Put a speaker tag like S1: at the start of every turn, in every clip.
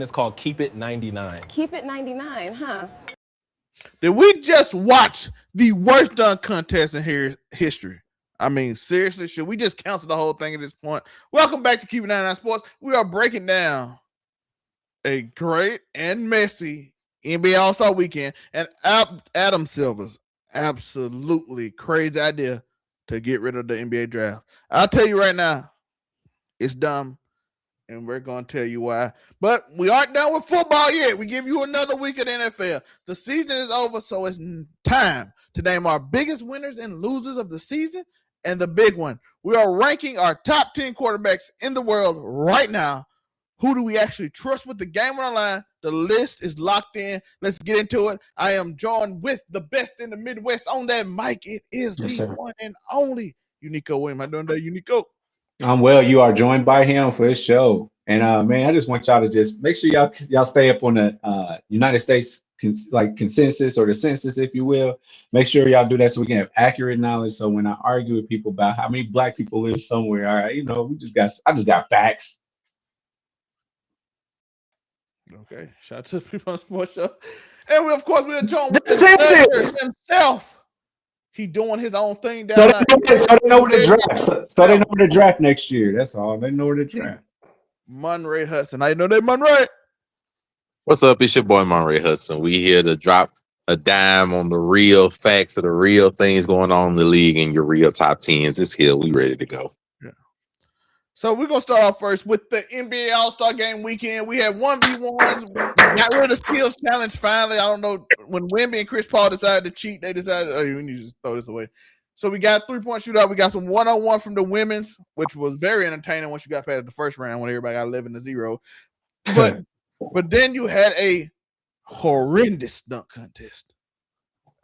S1: It's called Keep It 99.
S2: Keep It 99, huh?
S3: Did we just watch the worst dunk contest in history? I mean, seriously, should we just cancel the whole thing at this point? Welcome back to Keep It 99 Sports. We are breaking down a great and messy NBA All-Star Weekend and Adam Silver's absolutely crazy idea to get rid of the NBA draft. I'll tell you right now, it's dumb, and we're going to tell you why. But we aren't done with football yet. We give you another week of the NFL. The season is over, so it's time to name our biggest winners and losers of the season. And the big one, we are ranking our top 10 quarterbacks in the world right now. Who do we actually trust with the game on the line? The list is locked in. Let's get into it. I am joined with the best in the Midwest on that mic. It is one and only Unico Williams. How you doing today, Unico?
S4: I'm well. You are joined by him for his show, and man, I just want y'all to just make sure y'all stay up on the United States consensus or the census, if you will. Make sure y'all do that so we can have accurate knowledge. So when I argue with people about how many black people live somewhere, all right, I just got facts.
S3: Okay, shout out to the people on the sports show, and we are joined with
S4: the census
S3: himself. He doing his own thing down
S4: so they know where to draft. So they know where to draft next year. That's all. They know where to draft.
S3: Monray Hudson. I know that Monray.
S5: What's up? It's your boy Monray Hudson. We here to drop a dime on the real facts of the real things going on in the league and your real top tens. It's here. We ready to go.
S3: Yeah. So we're gonna start off first with the NBA All-Star Game weekend. We had 1v1s. Got rid of the skills challenge finally. I don't know when Wemby and Chris Paul decided to cheat. They decided, we need to just throw this away. So we got 3-point shootout. We got some 1-on-1 from the women's, which was very entertaining once you got past the first round when everybody got 11-0. But then you had a horrendous dunk contest.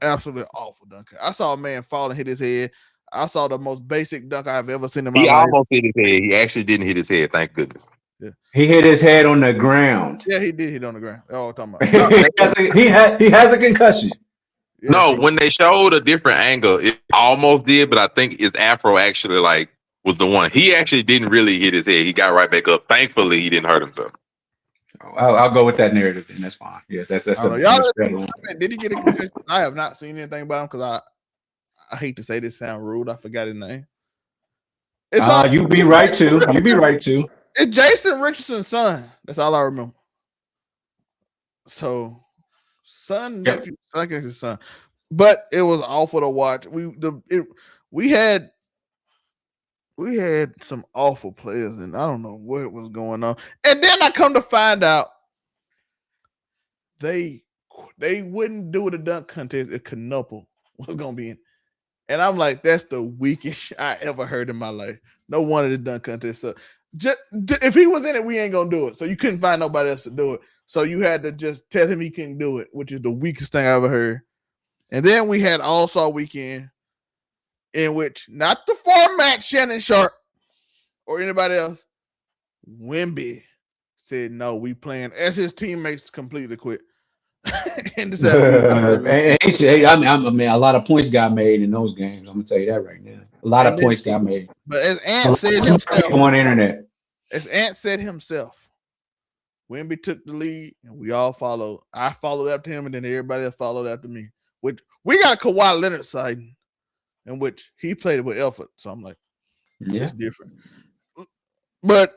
S3: Absolutely awful dunk. I saw a man fall and hit his head. I saw the most basic dunk I've ever seen in my life.
S5: He almost hit his head. He actually didn't hit his head. Thank goodness.
S3: Yeah.
S4: He hit his head on the ground.
S3: Yeah, he did hit on the ground. That's all I'm talking about.
S4: he has a concussion.
S5: Yeah. No, when they showed a different angle, it almost did, but I think his afro actually was the one. He actually didn't really hit his head. He got right back up. Thankfully, he didn't hurt himself.
S4: I'll go with that narrative, and that's fine. Yes, that's
S3: did he get a concussion? I have not seen anything about him because I hate to say this sound rude. I forgot his name.
S4: You be right too. You be right too.
S3: It's Jason Richardson's son. That's all I remember. So, nephew, I guess his son. But it was awful to watch. We had some awful players, and I don't know what was going on. And then I come to find out they wouldn't do the dunk contest if Knuckle was gonna be in. And I'm like, that's the weakest I ever heard in my life. No one of the dunk contest. So if he was in it, we ain't gonna do it. So you couldn't find nobody else to do it. So you had to just tell him he couldn't do it, which is the weakest thing I ever heard. And then we had All-Star Weekend, in which not the format Shannon Sharp or anybody else, Wemby said, no, we playing as his teammates completely quit. And
S4: a lot of points got made in those games. I'm gonna tell you that right now. A lot of points got made.
S3: But as Ant said himself
S4: on the internet,
S3: Wemby took the lead and we all followed. I followed after him, and then everybody else followed after me. Which we got a Kawhi Leonard side in which he played it with effort. So I'm like, it's different. But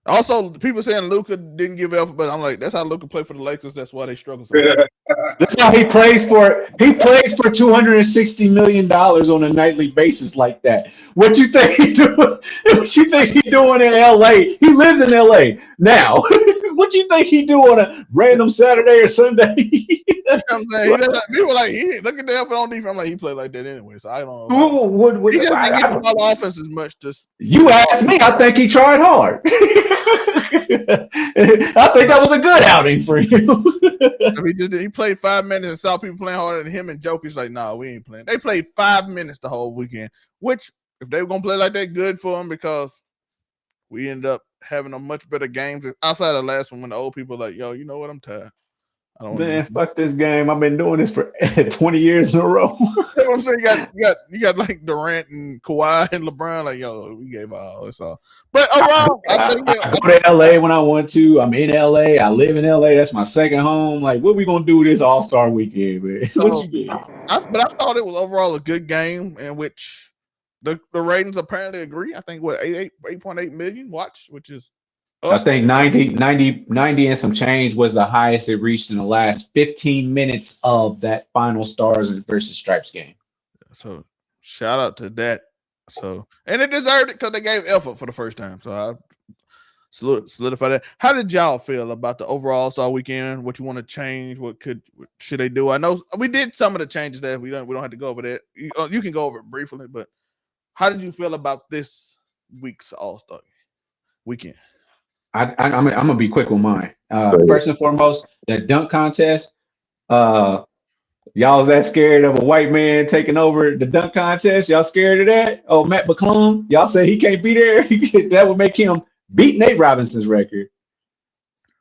S3: also, people saying Luka didn't give effort, but I'm like, that's how Luka played for the Lakers. That's why they struggle so much.
S4: That's how he plays for. He plays for $260 million on a nightly basis like that. What you think he doing? What you think he doing in LA? He lives in LA now. What you think he do on a random Saturday or Sunday?
S3: People like, look at the effort on defense. I'm like, he played like that anyway, so I don't know. He just didn't get the ball offense as much.
S4: You asked me. I think he tried hard. I think that was a good outing for him.
S3: He played 5 minutes and saw people playing harder than him, and Jokic's like, nah, we ain't playing. They played 5 minutes the whole weekend, which if they were going to play like that, good for them, because we ended up having a much better game outside of the last one when the old people were like, yo, you know what, I'm tired. I don't
S4: Man,
S3: know.
S4: fuck this game. I've been doing this for 20 years in a row.
S3: That's what I'm saying. You got like Durant and Kawhi and LeBron. Like, yo, we gave all this all. But overall, I think
S4: I go to LA when I want to. I'm in LA. I live in LA. That's my second home. Like, what we gonna do this All-Star weekend, man?
S3: So,
S4: What you get?
S3: but I thought it was overall a good game in which the ratings apparently agree. I think 8.8 million watch, which is
S4: I think 90 and some change was the highest it reached in the last 15 minutes of that final Stars versus Stripes game.
S3: So shout out to that. So, and it deserved it because they gave effort for the first time. So I solidify that. How did y'all feel about the overall All-Star weekend? What you want to change? What should they do? I know we did some of the changes there. We don't have to go over that. You can go over it briefly, but how did you feel about this week's All-Star weekend?
S4: I'm gonna be quick with mine. First and foremost, that dunk contest. Y'all was that scared of a white man taking over the dunk contest? Y'all scared of that? Oh, Matt McClung, y'all say he can't be there. That would make him beat Nate Robinson's record.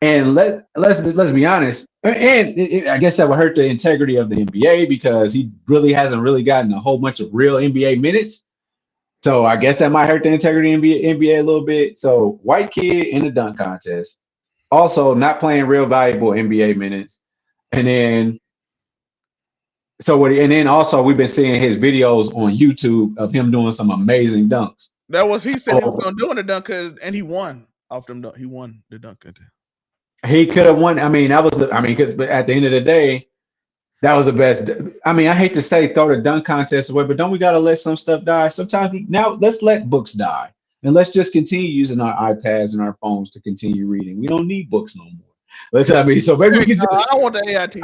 S4: And let's be honest. And I guess that would hurt the integrity of the NBA because he really hasn't gotten a whole bunch of real NBA minutes. So I guess that might hurt the integrity of the NBA a little bit. So white kid in the dunk contest, also not playing real valuable NBA minutes, and then also we've been seeing his videos on YouTube of him doing some amazing dunks.
S3: That was he said he was gonna do in the dunk and he won off them. He won the dunk contest.
S4: He could have won. Because at the end of the day, that was the best. I hate to say throw the dunk contest away, but don't we got to let some stuff die? Sometimes let's let books die and let's just continue using our iPads and our phones to continue reading. We don't need books no more. So maybe we can just.
S3: I don't want the AIT.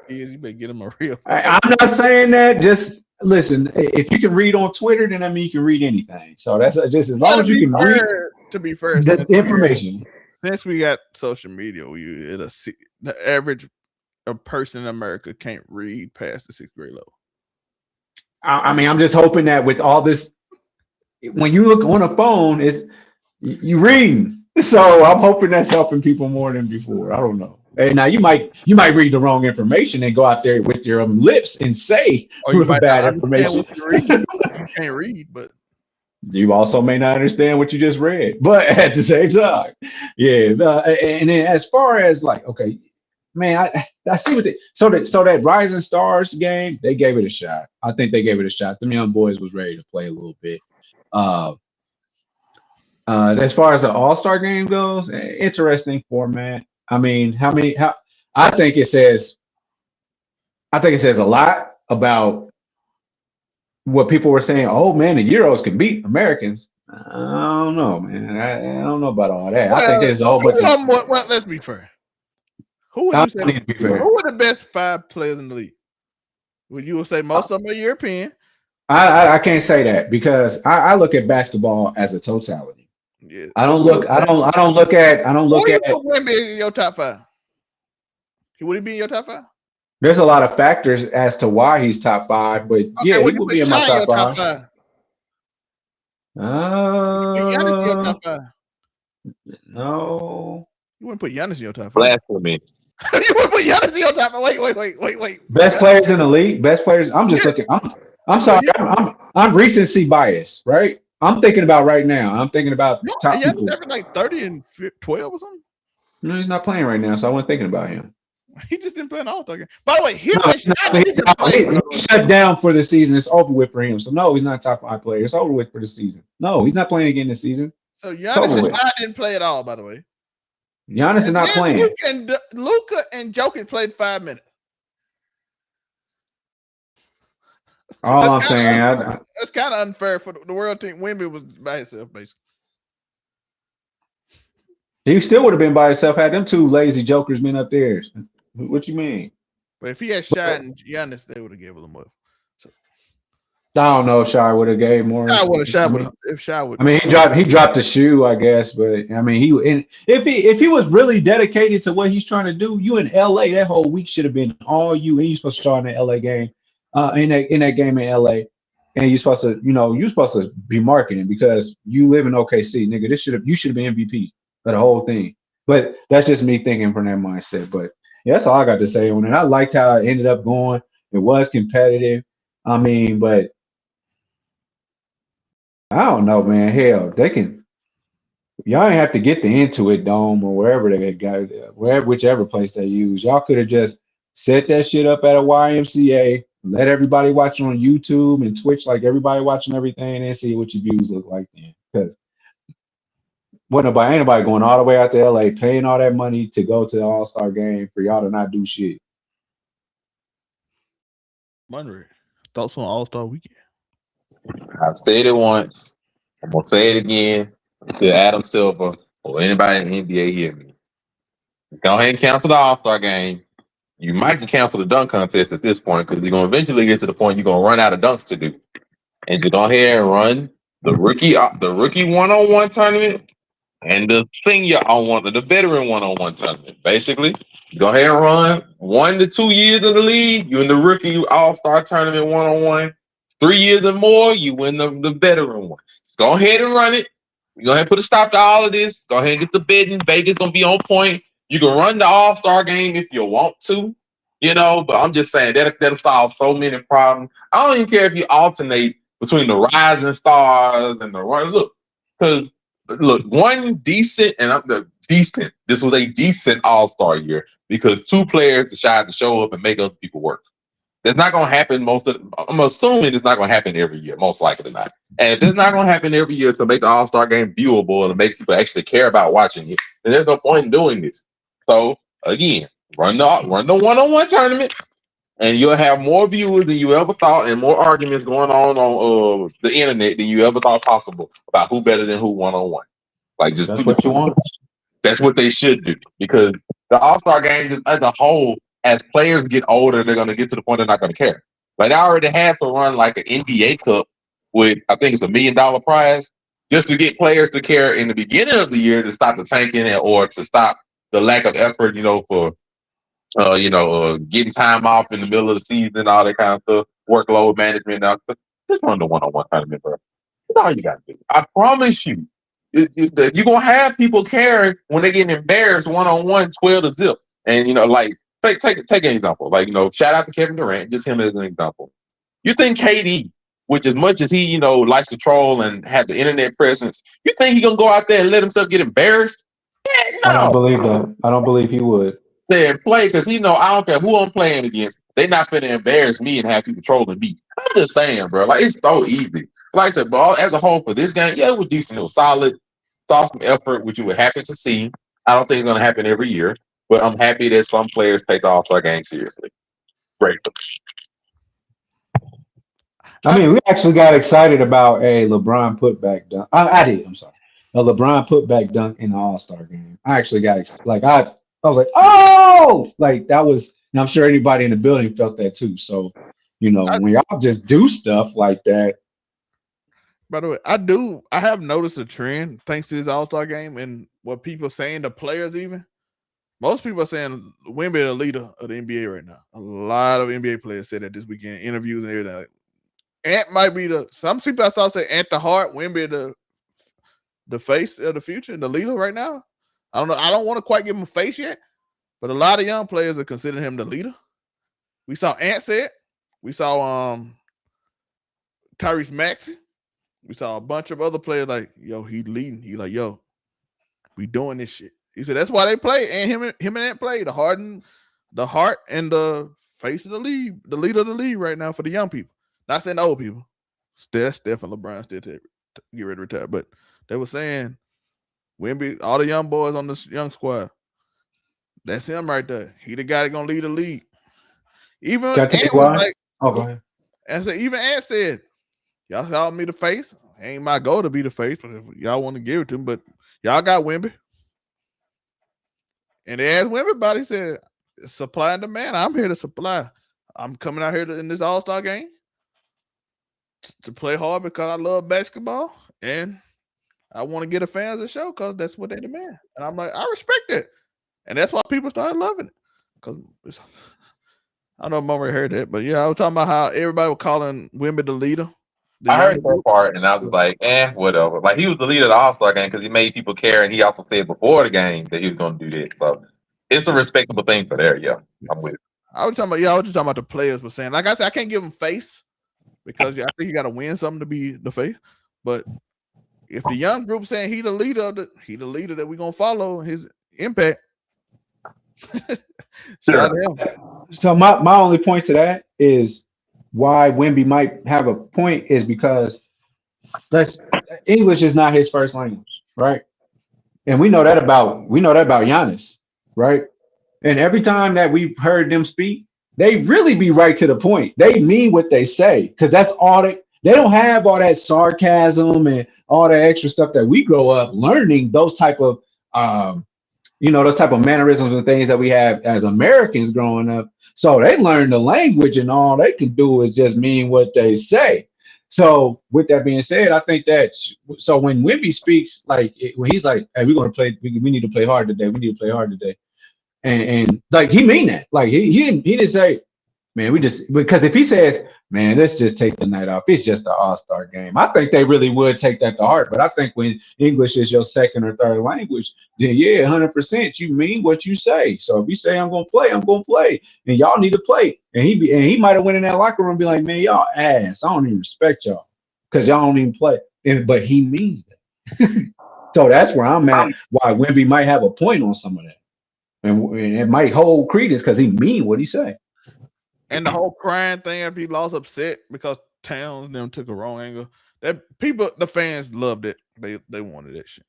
S3: You better get them a real.
S4: I'm not saying that. Just listen. If you can read on Twitter, then you can read anything. So that's just as long as you can read.
S3: To be fair,
S4: the information.
S3: Since we got social media, the average a person in America can't read past the 6th grade level.
S4: I'm just hoping that with all this, when you look on a phone, you reading. So I'm hoping that's helping people more than before. I don't know. Hey, now you might read the wrong information and go out there with your lips and say bad information.
S3: You can't read, but
S4: you also may not understand what you just read. But at the same time, yeah. And then as far as okay. Man, I see what so that Rising Stars game, they gave it a shot. I think they gave it a shot. Them young boys was ready to play a little bit. As far as the All-Star game goes, interesting format. I think it says a lot about what people were saying. Oh man, the Euros can beat Americans. I don't know, man. I don't know about all that. I think there's a whole bunch of.
S3: Well, let's be fair. Who would you say? Who are the best 5 players in the league? Would you say most of them are European?
S4: I can't say that because I look at basketball as a totality. Yeah. I don't look at.
S3: Wemby in your top 5? Would he be in your top 5?
S4: There's a lot of factors as to why he's top 5, but yeah, he would be in my top 5.
S3: Giannis in your top 5?
S4: No.
S3: You wouldn't put Giannis in your top 5.
S5: Blasphemy.
S3: You wouldn't put Giannis in your top 5. Wait.
S4: Best players in the league. Best players. I'm just looking. I'm sorry. I'm recency bias, right? I'm thinking about right now. I'm thinking about top people.
S3: He's like 30 and 12 or something.
S4: No, he's not playing right now, so I wasn't thinking about him.
S3: He just didn't play an All-Star game. By the way, he
S4: shut down for the season. It's over with for him. So no, he's not a top 5 player. It's over with for the season. No, he's not playing again this season.
S3: So Giannis didn't play at all, by the way.
S4: Giannis is not playing.
S3: Luka and Jokic played 5 minutes.
S4: All I'm saying,
S3: that's kind of unfair for the world team. Wemby was by himself, basically.
S4: He still would have been by himself had them 2 lazy jokers been up there. What you mean?
S3: But if he had Shai and Giannis, they would have given him up. So.
S4: I don't know if Shai would have gave more.
S3: If Shai would.
S4: He dropped the shoe, I guess. But if he was really dedicated to what he's trying to do, you in LA, that whole week should have been all you. And you're supposed to start in the LA game, in that game in LA, and you're supposed to, be marketing because you live in OKC, nigga. You should have been MVP of the whole thing. But that's just me thinking from that mindset. But Yeah, that's all I got to say on it. I liked how it ended up going. It was competitive. I mean, but I don't know, man. Hell, they can. Y'all ain't have to get the Intuit Dome or wherever they got, whichever place they use. Y'all could have just set that shit up at a YMCA, let everybody watch on YouTube and Twitch like everybody watching everything, and see what your views look like then. Because ain't nobody going all the way out to LA paying all that money to go to the All-Star game for y'all to not do shit.
S3: Monroe, thoughts on All-Star Weekend?
S5: I've said it once. I'm gonna say it again to Adam Silver or anybody in the NBA hear me. Go ahead and cancel the All-Star game. You might can cancel the dunk contest at this point because you're gonna eventually get to the point you're gonna run out of dunks to do. And just go ahead and run the rookie one-on-one tournament and the the veteran one-on-one tournament. Basically, go ahead and run 1 to 2 years in the league. You in the rookie All-Star tournament one-on-one. 3 years or more, you win the veteran one. Just go ahead and run it. Go ahead and put a stop to all of this. Go ahead and get the bidding. Vegas gonna be on point. You can run the All-Star game if you want to, but I'm just saying that'll solve so many problems. I don't even care if you alternate between the rising stars and the run. Because one decent this was a decent All-Star year because 2 players decided to show up and make other people work. That's not going to happen I'm assuming it's not going to happen every year, most likely not. And if it's not going to happen every year to make the All-Star game viewable and to make people actually care about watching it, then there's no point in doing this. So, again, run the one-on-one tournament, and you'll have more viewers than you ever thought and more arguments going on the internet than you ever thought possible about who better than who one-on-one.
S4: That's what you want.
S5: That's what they should do because the All-Star game just as a whole, as players get older, they're going to get to the point they're not going to care. Like, they already had to run like an NBA Cup with, I think it's $1 million prize just to get players to care in the beginning of the year to stop the tanking or to stop the lack of effort, for getting time off in the middle of the season, all that kind of stuff, workload management, and all stuff. Just run the one-on-one tournament, bro. That's all you got to do. I promise you. You're going to have people caring when they're getting embarrassed one-on-one 12-0. And, take an example. Shout out to Kevin Durant, just him as an example. You think KD, which as much as he, likes to troll and have the internet presence, you think he going to go out there and let himself get embarrassed? Yeah, no.
S4: I don't believe that. I don't believe he would.
S5: Play because I don't care who I'm playing against. They're not going to embarrass me and have people trolling me. I'm just saying, bro. It's so easy. Like I said, but as a whole for this game, yeah, it was decent. It was solid. Saw some effort, which you were happy to see. I don't think it's going to happen every year, but I'm happy that some players take the All-Star game seriously. Great.
S4: I mean, we actually got excited about a LeBron putback dunk. I did. I'm sorry. A LeBron putback dunk in the All-Star game. I actually got I was like, oh, like that was, and I'm sure anybody in the building felt that too. So, when y'all just do stuff like that.
S3: By the way, I have noticed a trend thanks to this All-Star game and what people are saying, the players even. Most people are saying Wemby the leader of the NBA right now. A lot of NBA players said that this weekend, interviews and everything. Ant might be some people I saw say Ant the heart, Wemby the face of the future, the leader right now. I don't know. I don't want to quite give him a face yet, but a lot of young players are considering him the leader. We saw Ant say it. We saw Tyrese Maxey. We saw a bunch of other players like, yo, he leading. He like, yo, we doing this shit. He said that's why they play. And him and Ant play the heart and the face of the league, the leader of the league right now for the young people. Not saying the old people. Steph and LeBron still get ready to retire. But they were saying Wemby, all the young boys on this young squad, that's him right there. He the guy that's gonna lead the league. Even Ant was like,
S4: go ahead.
S3: And so even Ant said, y'all call me the face. Ain't my goal to be the face, but if y'all want to give it to him, but y'all got Wemby. And they asked Wemby about it. He said, supply and demand. I'm here to supply. I'm coming out here in this All-Star game to play hard because I love basketball and I want to get the fans a show because that's what they demand. And I'm like, I respect it. And that's why people started loving it. Because I don't know if Murray heard that, but yeah, I was talking about how everybody was calling Wemby the leader.
S5: I heard that part, and I was like, whatever. Like, he was the leader of the All-Star game because he made people care, and he also said before the game that he was going to do that. So, it's a respectable thing for there. Yeah, I'm with it.
S3: I was talking about the players were saying. Like I said, I can't give him face because I think you got to win something to be the face. But if the young group saying he the leader that we're gonna follow his impact. Shout out to him.
S4: So my only point to that is why Wemby might have a point is because English is not his first language, right? And we know that about Giannis, right? And every time that we've heard them speak, they really be right to the point. They mean what they say because that's all they don't have all that sarcasm and all that extra stuff that we grow up learning. Those type of those type of mannerisms and things that we have as Americans growing up. So they learn the language and all they can do is just mean what they say. So with that being said, I think that so when Wemby speaks, like when he's like, hey, we're going to play, we need to play hard today. We need to play hard today. And like, he mean that, like he didn't say, man, because if he says, man, let's just take the night off, it's just an all-star game. I think they really would take that to heart. But I think when English is your second or third language, then yeah, 100%, you mean what you say. So if you say I'm gonna play, I'm gonna play, and y'all need to play. And he might have went in that locker room and be like, man, y'all ass. I don't even respect y'all because y'all don't even play. But he means that. So that's where I'm at. Why Wemby might have a point on some of that, and it might hold credence because he mean what he say.
S3: And the whole crying thing after he lost upset because Towns and them took a wrong angle. That the fans loved it. They wanted that shit.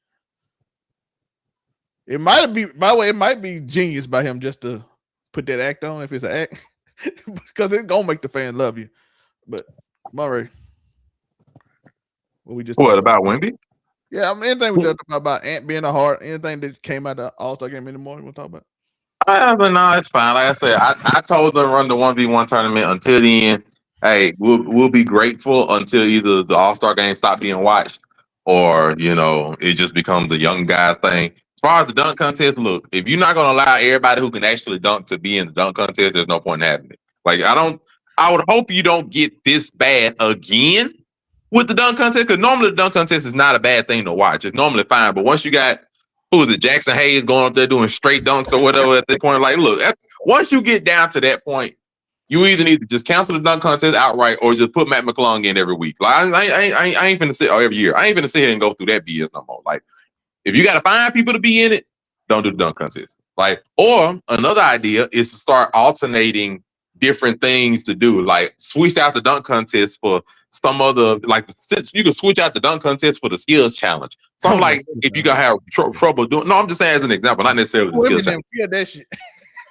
S3: It might be, by the way, it might be genius by him just to put that act on if it's an act. Because it's gonna make the fans love you. But Murray.
S5: What about Wemby?
S3: Yeah, I mean anything we talked about Ant being a heart, anything that came out of the All-Star game anymore, we want to talk about?
S5: But no, it's fine. Like I said, I told them to run the 1v1 tournament until the end. Hey, we'll be grateful until either the All-Star game stop being watched or, it just becomes a young guys thing. As far as the dunk contest, look, if you're not going to allow everybody who can actually dunk to be in the dunk contest, there's no point in having it. Like, I would hope you don't get this bad again with the dunk contest, because normally the dunk contest is not a bad thing to watch. It's normally fine. But once you got who is it, Jackson Hayes going up there doing straight dunks or whatever at that point. Like, look, once you get down to that point, you either need to just cancel the dunk contest outright or just put Matt McClung in every week. Like, I ain't finna sit, or every year. I ain't finna sit here and go through that BS no more. Like, if you got to find people to be in it, don't do the dunk contest. Like, or another idea is to start alternating different things to do. Like, switch out the dunk contest for some other, like, you can switch out the dunk contest for the skills challenge. Something like if you gonna have trouble doing. No, I'm just saying as an example, not necessarily the skills challenge.
S3: Yeah, that shit.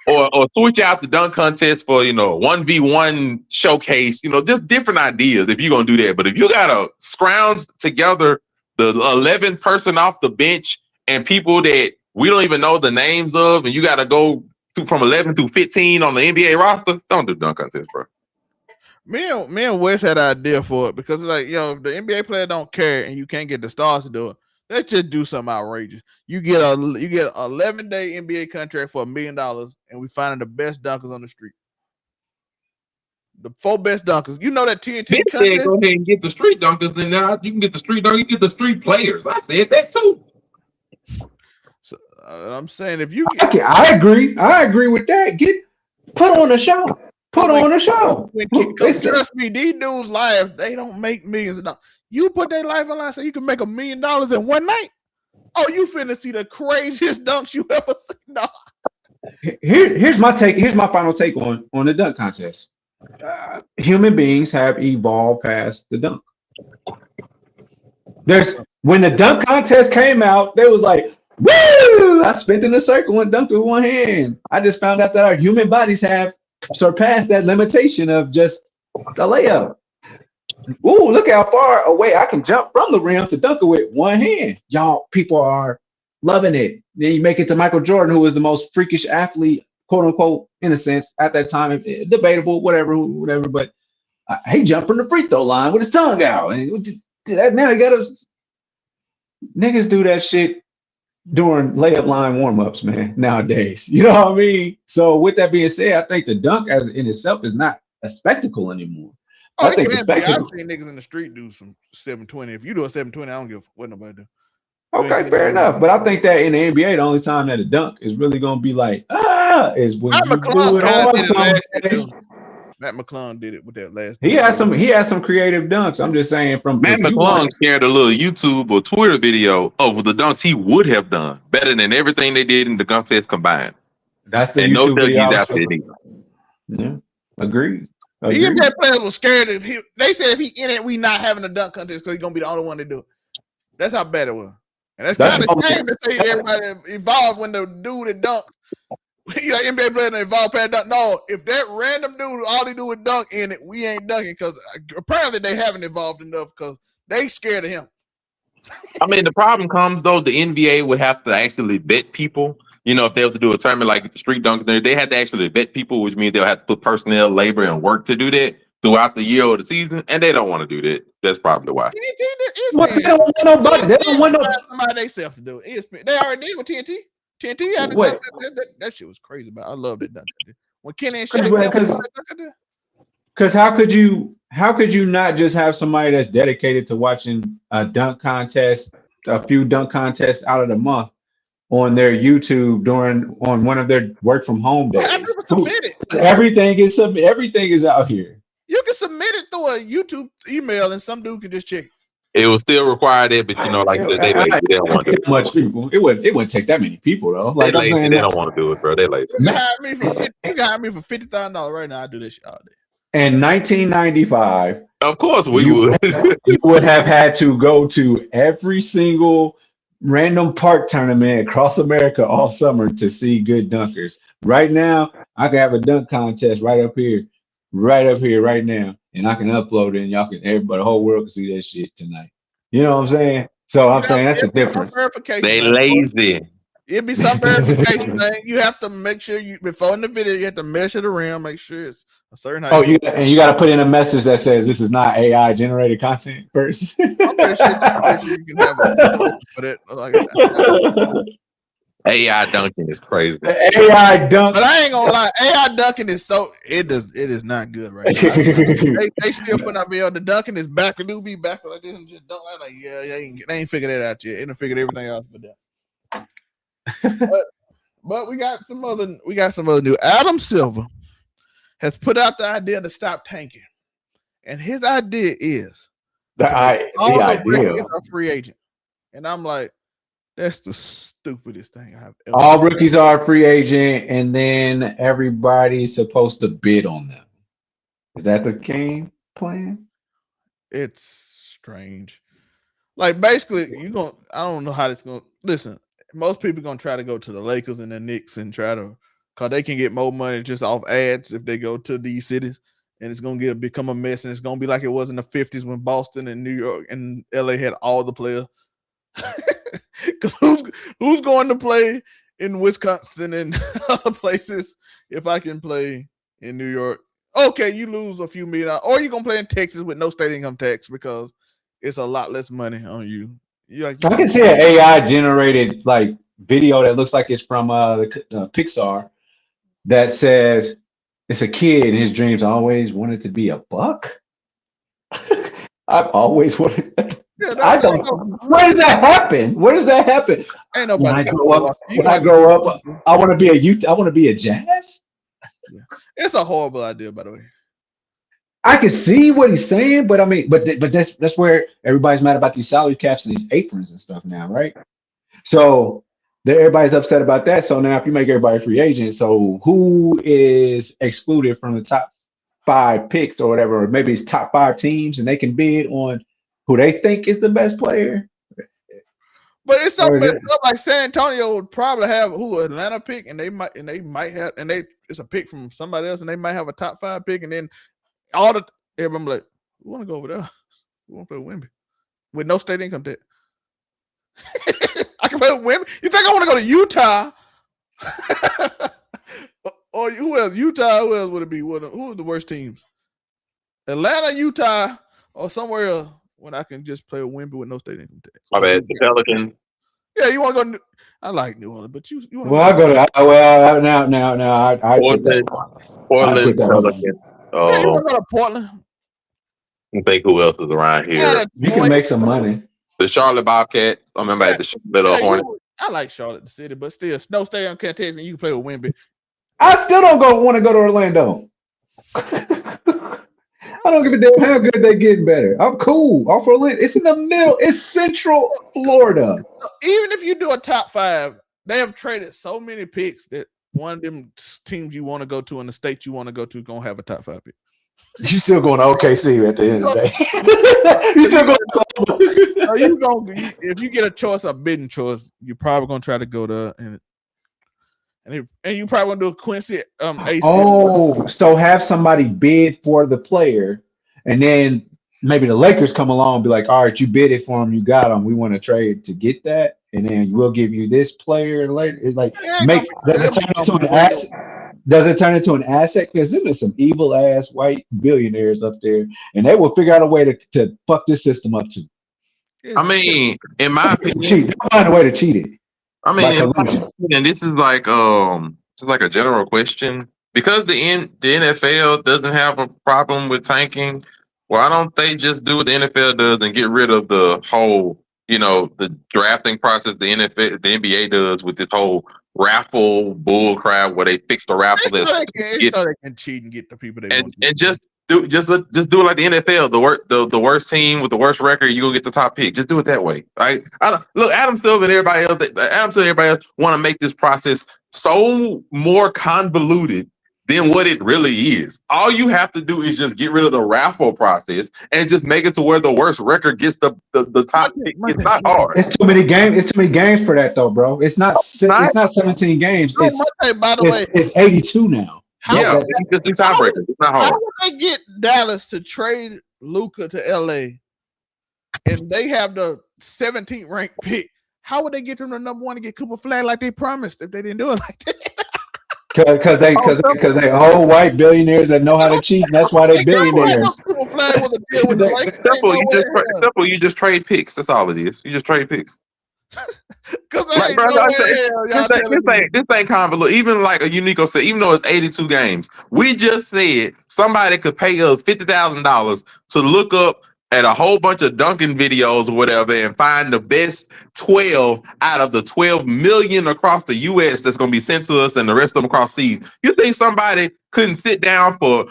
S5: or switch out the dunk contest for 1v1 showcase. Just different ideas if you're gonna do that. But if you gotta scrounge together the 11th person off the bench and people that we don't even know the names of, and you gotta go from 11 through 15 on the NBA roster, don't do dunk contest, bro.
S3: Me and Wes had an idea for it because it's like, if the NBA player don't care and you can't get the stars to do it, let's just do something outrageous. You get a 11-day NBA contract for $1 million, and we finding the best dunkers on the street. The 4 best dunkers. You know that TNT contest?
S5: Go ahead and get the street dunkers, and now you can get the street dunkers. You get the street players. I said that too.
S3: So I'm saying if you,
S4: I agree with that. Put on a show. Put on a show.
S3: Trust me, these dudes' lives, they don't make millions of dollars. You put their life on line so you can make $1 million in one night. Oh, you finna see the craziest dunks you ever seen. No.
S4: Here's my take. Here's my final take on the dunk contest. Human beings have evolved past the dunk. When the dunk contest came out, they was like, woo! I spent in a circle and dunked with one hand. I just found out that our human bodies have surpassed that limitation of just the layup. Ooh, look how far away I can jump from the rim to dunk it with one hand. Y'all, people are loving it. Then you make it to Michael Jordan, who was the most freakish athlete, quote unquote, in a sense, at that time. Debatable, whatever. But he jumped from the free throw line with his tongue out. And now you gotta niggas do that shit during layup line warmups, man. Nowadays, you know what I mean. So with that being said, I think the dunk as in itself is not a spectacle anymore. I think the spectacle.
S3: I've seen niggas in the street do some 720. If you do a 720, I don't give what nobody do.
S4: Okay, fair enough. But I think that in the NBA, the only time that a dunk is really gonna be like is when
S3: Matt
S4: you do
S3: McClung
S4: it
S3: kind of
S4: on
S3: did it last year too.
S4: somebody.
S3: Matt McClung did it with that last.
S4: He had some creative dunks. I'm just saying from
S5: Matt
S4: if you want
S5: McClung shared a little YouTube or Twitter video of the dunks he would have done better than everything they did in the contest combined.
S4: that's the
S5: And no
S4: YouTube video I
S5: Dougies
S4: was
S5: out there
S4: talking
S5: either.
S4: about. Yeah, agreed.
S3: The
S4: Agreed.
S3: NBA players were scared. They said if he in it, we not having a dunk contest because he's gonna be the only one to do it. That's how bad it was. And that's kind of shame to say everybody involved when the dude that dunks. You got NBA player that involved past dunk. No, if that random dude all he do is dunk in it, we ain't dunking because apparently they haven't evolved enough because they scared of him.
S5: I mean, the problem comes though. The NBA would have to actually vet people. You know, if they have to do a tournament like the street dunk, they have to actually vet people, which means they'll have to put personnel, labor, and work to do that throughout the year or the season, and they don't want to do that. That's probably why.
S4: Well, they don't want nobody. They don't want no.
S3: Somebody they self to do it. They already did with TNT. TNT had
S4: Wait.
S3: that shit was crazy, but I loved it. When Kenny and Shaq,
S4: Because how could you not just have somebody that's dedicated to watching a dunk contest, a few dunk contests out of the month on their YouTube on one of their work from home days? Everything is out here.
S3: You can submit it through a YouTube email, and some dude can just check it.
S5: It will still require that, but you know, like I said, they lazy. They don't want to do it.
S4: Much people. It wouldn't take that many people though. Like
S5: they lazy. They don't want to do it, bro. They lazy.
S3: You can hire me for $50,000 right now. I do this shit all day.
S4: In 1995,
S5: of course we would.
S4: You would have had to go to every single random park tournament across America all summer to see good dunkers. Right now, I can have a dunk contest right up here, right now, and I can upload it, and y'all can, everybody, the whole world can see that shit tonight. You know what I'm saying? So I'm saying that's the difference.
S5: They lazy.
S3: It'd be some verification thing. You have to make sure before in the video you have to measure the rim, make sure it's a certain height.
S4: Oh, you got to put in a message that says this is not AI generated content first.
S3: I'm pretty sure you can have a for that like that.
S5: AI dunking is crazy.
S4: AI dunk,
S3: but I ain't gonna lie, AI dunking is it is not good right now. they still putting out video. The dunking is back. The new be back like this and just dunk like they ain't figured that out yet. They done figured everything else but that. but we got some other new. Adam Silver has put out the idea to stop tanking, and his idea is
S4: the idea
S3: a free agent, and I'm like, that's the stupidest thing I've ever.
S4: All rookies are a free agent, and then everybody's supposed to bid on them. Is that the game plan?
S3: It's strange. Like basically, I don't know how it's gonna listen. Most people gonna try to go to the Lakers and the Knicks and try to, cause they can get more money just off ads if they go to these cities, and it's gonna become a mess, and it's gonna be like it was in the 50s when Boston and New York and LA had all the players. Cause who's going to play in Wisconsin and other places if I can play in New York? Okay, you lose a few million, or you're gonna play in Texas with no state income tax because it's a lot less money on you. I
S4: can see an AI generated like video that looks like it's from the Pixar that says it's a kid and his dreams always wanted to be a buck. I've always wanted. I don't know. Where does that happen?
S3: Ain't nobody.
S4: When I grow up, I want to be I want to be a jazz.
S3: Yeah. It's a horrible idea, by the way.
S4: I can see what he's saying, but I mean, but that's where everybody's mad about these salary caps and these aprons and stuff now, right? So everybody's upset about that. So now if you make everybody free agent, so who is excluded from the top 5 picks or whatever, or maybe it's top 5 teams and they can bid on who they think is the best player?
S3: But it's something like San Antonio would probably have Atlanta pick, and they might have, and it's a pick from somebody else, and they might have a top 5 pick, and then everybody like, we want to go over there. We want to play with Wemby with no state income tax. I can play with Wemby. You think I want to go to Utah? Or who else? Utah. Who else would it be? Who are the worst teams? Atlanta, Utah, or somewhere else when I can just play with Wemby with no state income tax.
S5: My bad. The Pelicans.
S3: Yeah, you want to go? I like New Orleans, but you want to?
S4: Well, I go to now.
S5: Portland. Pelicans.
S3: Yeah, you want to go to Portland?
S5: I think who else is around here?
S4: You can make some money.
S5: The Charlotte Bobcats. I remember at the Charlotte Hornets.
S3: I like Charlotte, the city, but still, no stadium contest, and you can play with Wemby.
S4: I still don't want to go to Orlando. I don't give a damn how good they getting better. I'm cool. Off Orlando. It's in the middle. It's Central Florida.
S3: So even if you do a top 5, they have traded so many picks that one of them teams you want to go to in the state you want to go to gonna have a top 5 pick.
S4: You still going to OKC at the end of the day. You still going to
S3: if you get a choice, a bidding choice, you're probably gonna try to go to and you probably want to do a Quincy Ace.
S4: So have somebody bid for the player, and then maybe the Lakers come along and be like, all right, you bid it for him, you got him. We want to trade to get that, and then we'll give you this player later. It's like does it turn into an asset? Does it turn into an asset? Because there's some evil ass white billionaires up there, and they will figure out a way to fuck this system up too.
S5: I mean, in my opinion,
S4: they'll find a way to cheat it.
S5: I mean, and this is like a general question, because the NFL doesn't have a problem with tanking. Why don't they just do what the NFL does and get rid of the whole, the drafting process the NBA does with this whole raffle bull crap where they fix the raffle so
S3: they can cheat and get the people they want.
S5: And just do it like the NFL. The worst team with the worst record, you're gonna get the top pick. Just do it that way. Right? Look, Adam Silver and everybody else want to make this process so more convoluted than what it really is. All you have to do is just get rid of the raffle process and just make it to where the worst record gets the top pick. It's not hard.
S4: It's too many games for that though, bro. It's not 17 games.
S3: By the way,
S4: it's 82 now.
S5: Just do tiebreakers. It's not hard.
S3: How would they get Dallas to trade Luka to LA and they have the 17th ranked pick? How would they get them to number 1 to get Cooper Flag like they promised if they didn't do it like that?
S4: Because they old white billionaires that know how to cheat, and that's why they billionaires.
S5: Simple. You just trade picks. That's all it is. You just trade picks. This ain't convoluted. Even like a Unico said, even though it's 82 games, we just said somebody could pay us $50,000 to look up at a whole bunch of dunking videos or whatever and find the best 12 out of the 12 million across the U.S. that's going to be sent to us and the rest of them across seas. You think somebody couldn't sit down for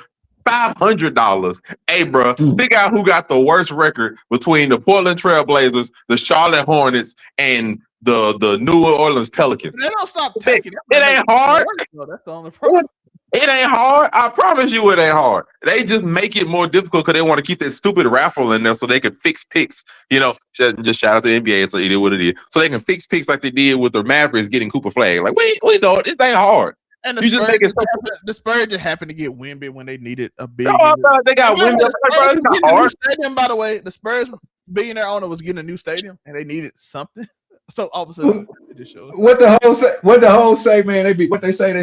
S5: $500? Hey, bro, figure out who got the worst record between the Portland Trailblazers, the Charlotte Hornets, and the New Orleans Pelicans.
S3: They don't stop taking it.
S5: It ain't hard.
S3: That's the only problem.
S5: It ain't hard. I promise you it ain't hard. They just make it more difficult because they want to keep that stupid raffle in there so they can fix picks. Just shout out to the NBA, so it is what it is. So they can fix picks like they did with the Mavericks getting Cooper Flag. Like, we know this ain't hard.
S3: And the Spurs just happened to get Wemby when they needed a big.
S5: They got Wemby. It's not hard.
S3: Stadium, by the way, the Spurs billionaire owner was getting a new stadium and they needed something. So all of a sudden, it just showed.
S4: What the whole say, man? They say.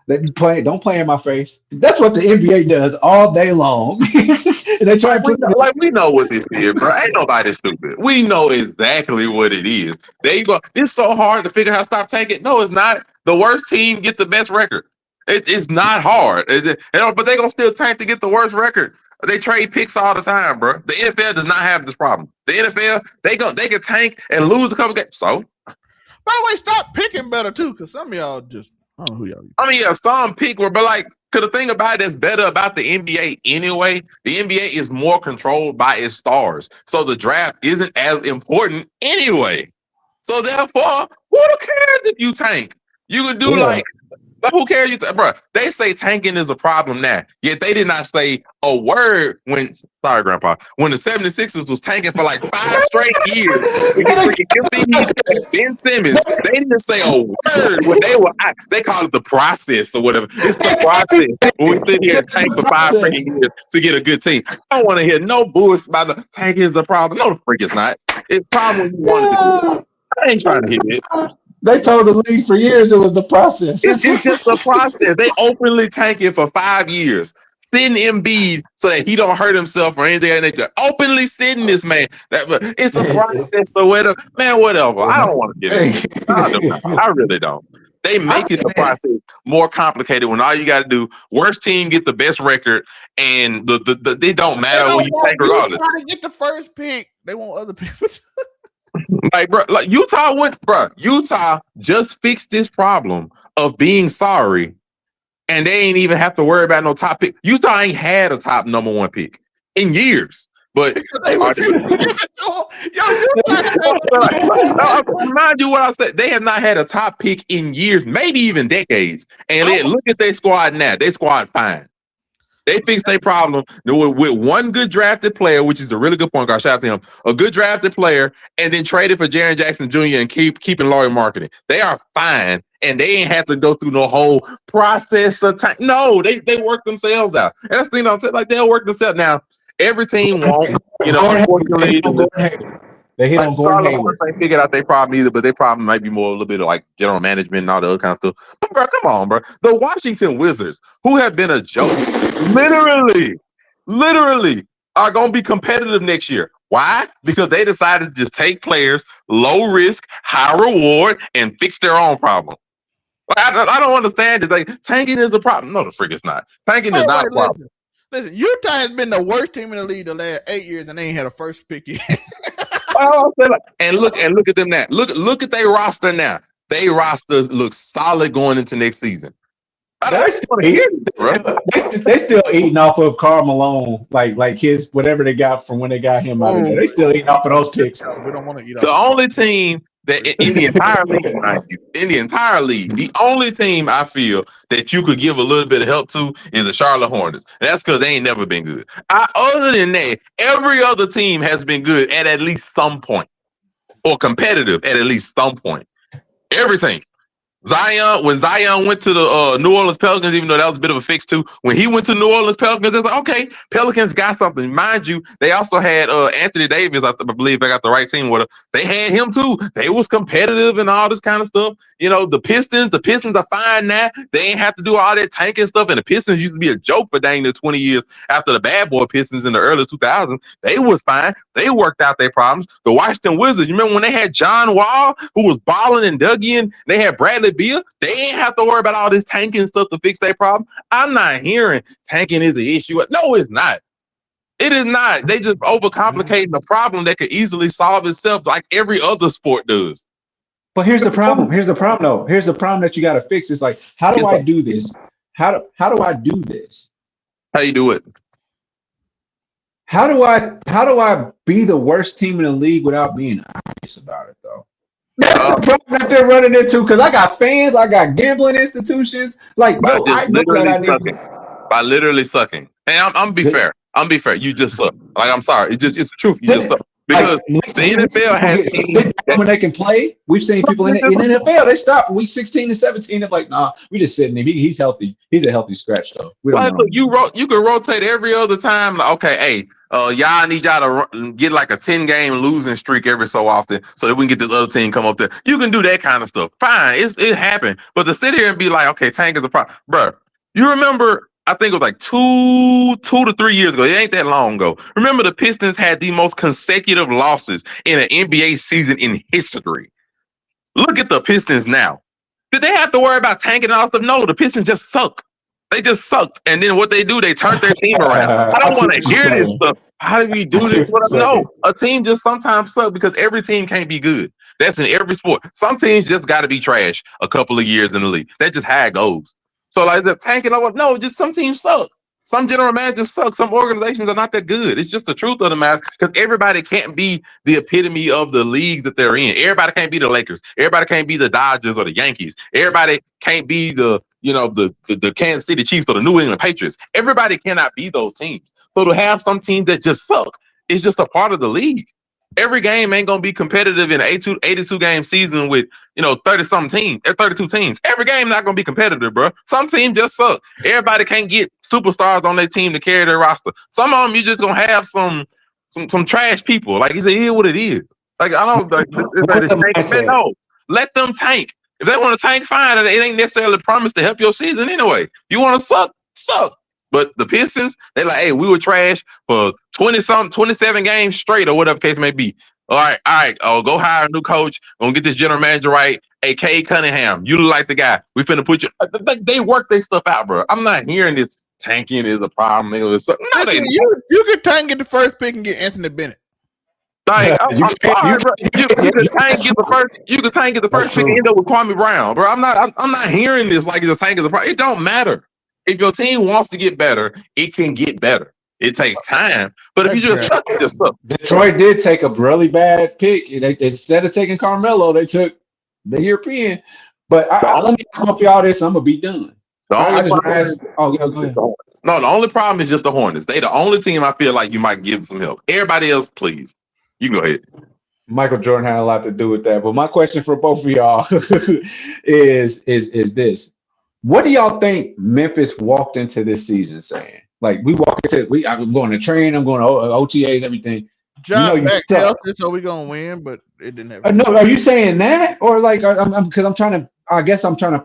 S4: Don't play in my face. That's what the NBA does all day long. And they try to
S5: we know what this is, bro. Ain't nobody stupid. We know exactly what it is. There you go. It's so hard to figure out how to stop tanking. No, it's not. The worst team gets the best record. It's not hard. But they gonna still tank to get the worst record. They trade picks all the time, bro. The NFL does not have this problem. The NFL, they can tank and lose a couple games. So,
S3: by the way, stop picking better too, because some of y'all just. I don't know who y'all.
S5: I mean, yeah, some pick were, but like, cause the thing about it that's better about the NBA anyway, the NBA is more controlled by its stars, so the draft isn't as important anyway. So therefore, who cares if you tank? You can do like who cares? Bro, they say tanking is a problem now, yet they did not say a word when the 76ers was tanking for like 5 straight years to get freaking Ben Simmons. They didn't say a word when they call it the process or whatever. It's the process when we sit here and tank for 5 freaking years to get a good team. I don't want to hear no bullshit about the tanking is a problem. No, the freak it's not. It's a problem when you want it to do. I ain't trying to hear it.
S4: They told the league for years it was the process.
S5: It's just the process. They openly tanking for 5 years. Sitting Embiid so that he don't hurt himself or anything. And they just openly sitting this man. It's a process or whatever. Man, whatever. I don't want to get it. I really don't. They make it the process more complicated when all you got to do, worst team get the best record, and they don't matter when you tank regardless.
S3: Trying to get the first pick. They want other people.
S5: Like, bro, like Utah just fixed this problem of being sorry, and they ain't even have to worry about no top pick. Utah ain't had a top number 1 pick in years. But
S3: They
S5: are
S3: refuse to give it to 'em.
S5: mind you, what I said, they have not had a top pick in years, maybe even decades. And look at their squad now. Their squad fine. They fixed their problem with one good drafted player, which is a really good point guard. Shout out to him. A good drafted player, and then traded for Jaren Jackson Jr. and keeping Laurie marketing. They are fine, and they ain't have to go through no whole process of time. No, they work themselves out. And that's the thing I'm saying. Like, they'll work themselves. Now, every team won't, unfortunately.
S4: They hit on Gordon Hayward.
S5: They figured out their problem either, but their problem might be more a little bit of like general management and all the other kind of stuff. But bro, come on, bro. The Washington Wizards, who have been a joke, literally are going to be competitive next year. Why? Because they decided to just take players, low risk, high reward, and fix their own problem. I don't understand it. Like, tanking is a problem. No, the frick it's not. Tanking is not a problem.
S3: Listen, Utah has been the worst team in the league the last 8 years, and they ain't had a first pick yet.
S5: And look at them now. Look at their roster now. Their roster looks solid going into next season.
S4: They still eating off of Karl Malone, like his whatever they got from when they got him out of there. They still eating off of those picks.
S3: We don't want to eat off.
S5: The only team that in the entire league, the only team I feel that you could give a little bit of help to is the Charlotte Hornets. And that's because they ain't never been good. Other than that, every other team has been good at least some point, or competitive at least some point. Every team. When Zion went to the New Orleans Pelicans, even though that was a bit of a fix too, when he went to New Orleans Pelicans, it's like, okay, Pelicans got something. Mind you, they also had Anthony Davis. I believe they got the right team with him. They had him too. They was competitive and all this kind of stuff. The Pistons are fine now. They ain't have to do all that tanking stuff. And the Pistons used to be a joke for dang near 20 years after the bad boy Pistons in the early 2000s. They was fine. They worked out their problems. The Washington Wizards, you remember when they had John Wall, who was balling and Dougie, they had Bradley Beal? They ain't have to worry about all this tanking stuff to fix their problem. I'm not hearing tanking is an issue. No, it's not. It is not. They just overcomplicating the problem that could easily solve itself like every other sport does.
S4: But here's the problem. Here's the problem, though. Here's the problem that you got to fix. It's like, how do I do this? How do I do this?
S5: How you do it?
S4: How do I be the worst team in the league without being obvious about it, though? That's the problem that they're running into, because I got fans, I got gambling institutions. Like,
S5: by literally sucking. And I'm be fair. You just suck. Like, I'm sorry. It's the truth. You just suck. Because the NFL has
S4: when they can play. We've seen people in the NFL, they stop week 16 and 17. They're like, nah, we just sitting him. He's healthy. He's a healthy scratch, though. We don't know.
S5: You can rotate every other time. Like, okay, hey, y'all need y'all to get like a 10-game losing streak every so often so that we can get this other team come up there. You can do that kind of stuff. Fine, it happened. But to sit here and be like, okay, tank is a problem. Bro, you remember, I think it was like 2 to 3 years ago. It ain't that long ago. Remember, the Pistons had the most consecutive losses in an NBA season in history. Look at the Pistons now. Did they have to worry about tanking and all stuff? No, the Pistons just suck. They just sucked. And then what they do, they turn their team around. I don't want to hear this stuff. How do we do this? No, a team just sometimes suck because every team can't be good. That's in every sport. Some teams just got to be trash a couple of years in the league. That's just how it goes. So like the tanking over, no, just some teams suck. Some general managers suck. Some organizations are not that good. It's just the truth of the matter, because everybody can't be the epitome of the leagues that they're in. Everybody can't be the Lakers. Everybody can't be the Dodgers or the Yankees. Everybody can't be the Kansas City Chiefs or the New England Patriots. Everybody cannot be those teams. So to have some teams that just suck is just a part of the league. Every game ain't gonna be competitive in an 82 game season with 30-something teams, 32 teams. Every game not gonna be competitive, bro. Some teams just suck. Everybody can't get superstars on their team to carry their roster. Some of them you just gonna have some trash people. Like, it is what it is. Like, I don't like. No, let them tank. If they want to tank, fine. It ain't necessarily promised to help your season anyway. You want to suck. But the Pistons, they like, hey, we were trash for 27 games straight or whatever case may be. All right. Oh, go hire a new coach. Gonna get this general manager right. Hey, Cade Cunningham, you look like the guy. We finna put you. They work their stuff out, bro. I'm not hearing this tanking is a problem. You can
S3: tank at the first pick and get Anthony Bennett.
S5: Like,
S4: You
S5: I'm
S4: can't-
S5: sorry,
S4: you
S5: bro. You could tank get the first. You could tank get the first pick and end up with Kwame Brown, bro. I'm not hearing this like it's a tank is the first. It don't matter. If your team wants to get better, it can get better. It takes time, but if you just suck, you just suck.
S4: Detroit did take a really bad pick. They instead of taking Carmelo, they took the European. But let me come up y'all this. I'm gonna be done.
S5: The only problem
S4: go ahead.
S5: No, the only problem is just the Hornets. They the only team I feel like you might give some help. Everybody else, please. You can go ahead.
S4: Michael Jordan had a lot to do with that. But my question for both of y'all is this. What do y'all think Memphis walked into this season saying? Like, I'm going to train, I'm going to OTAs, everything.
S3: John back healthy, so we're gonna win, but it didn't happen.
S4: No, are you saying that? Or like because I'm trying to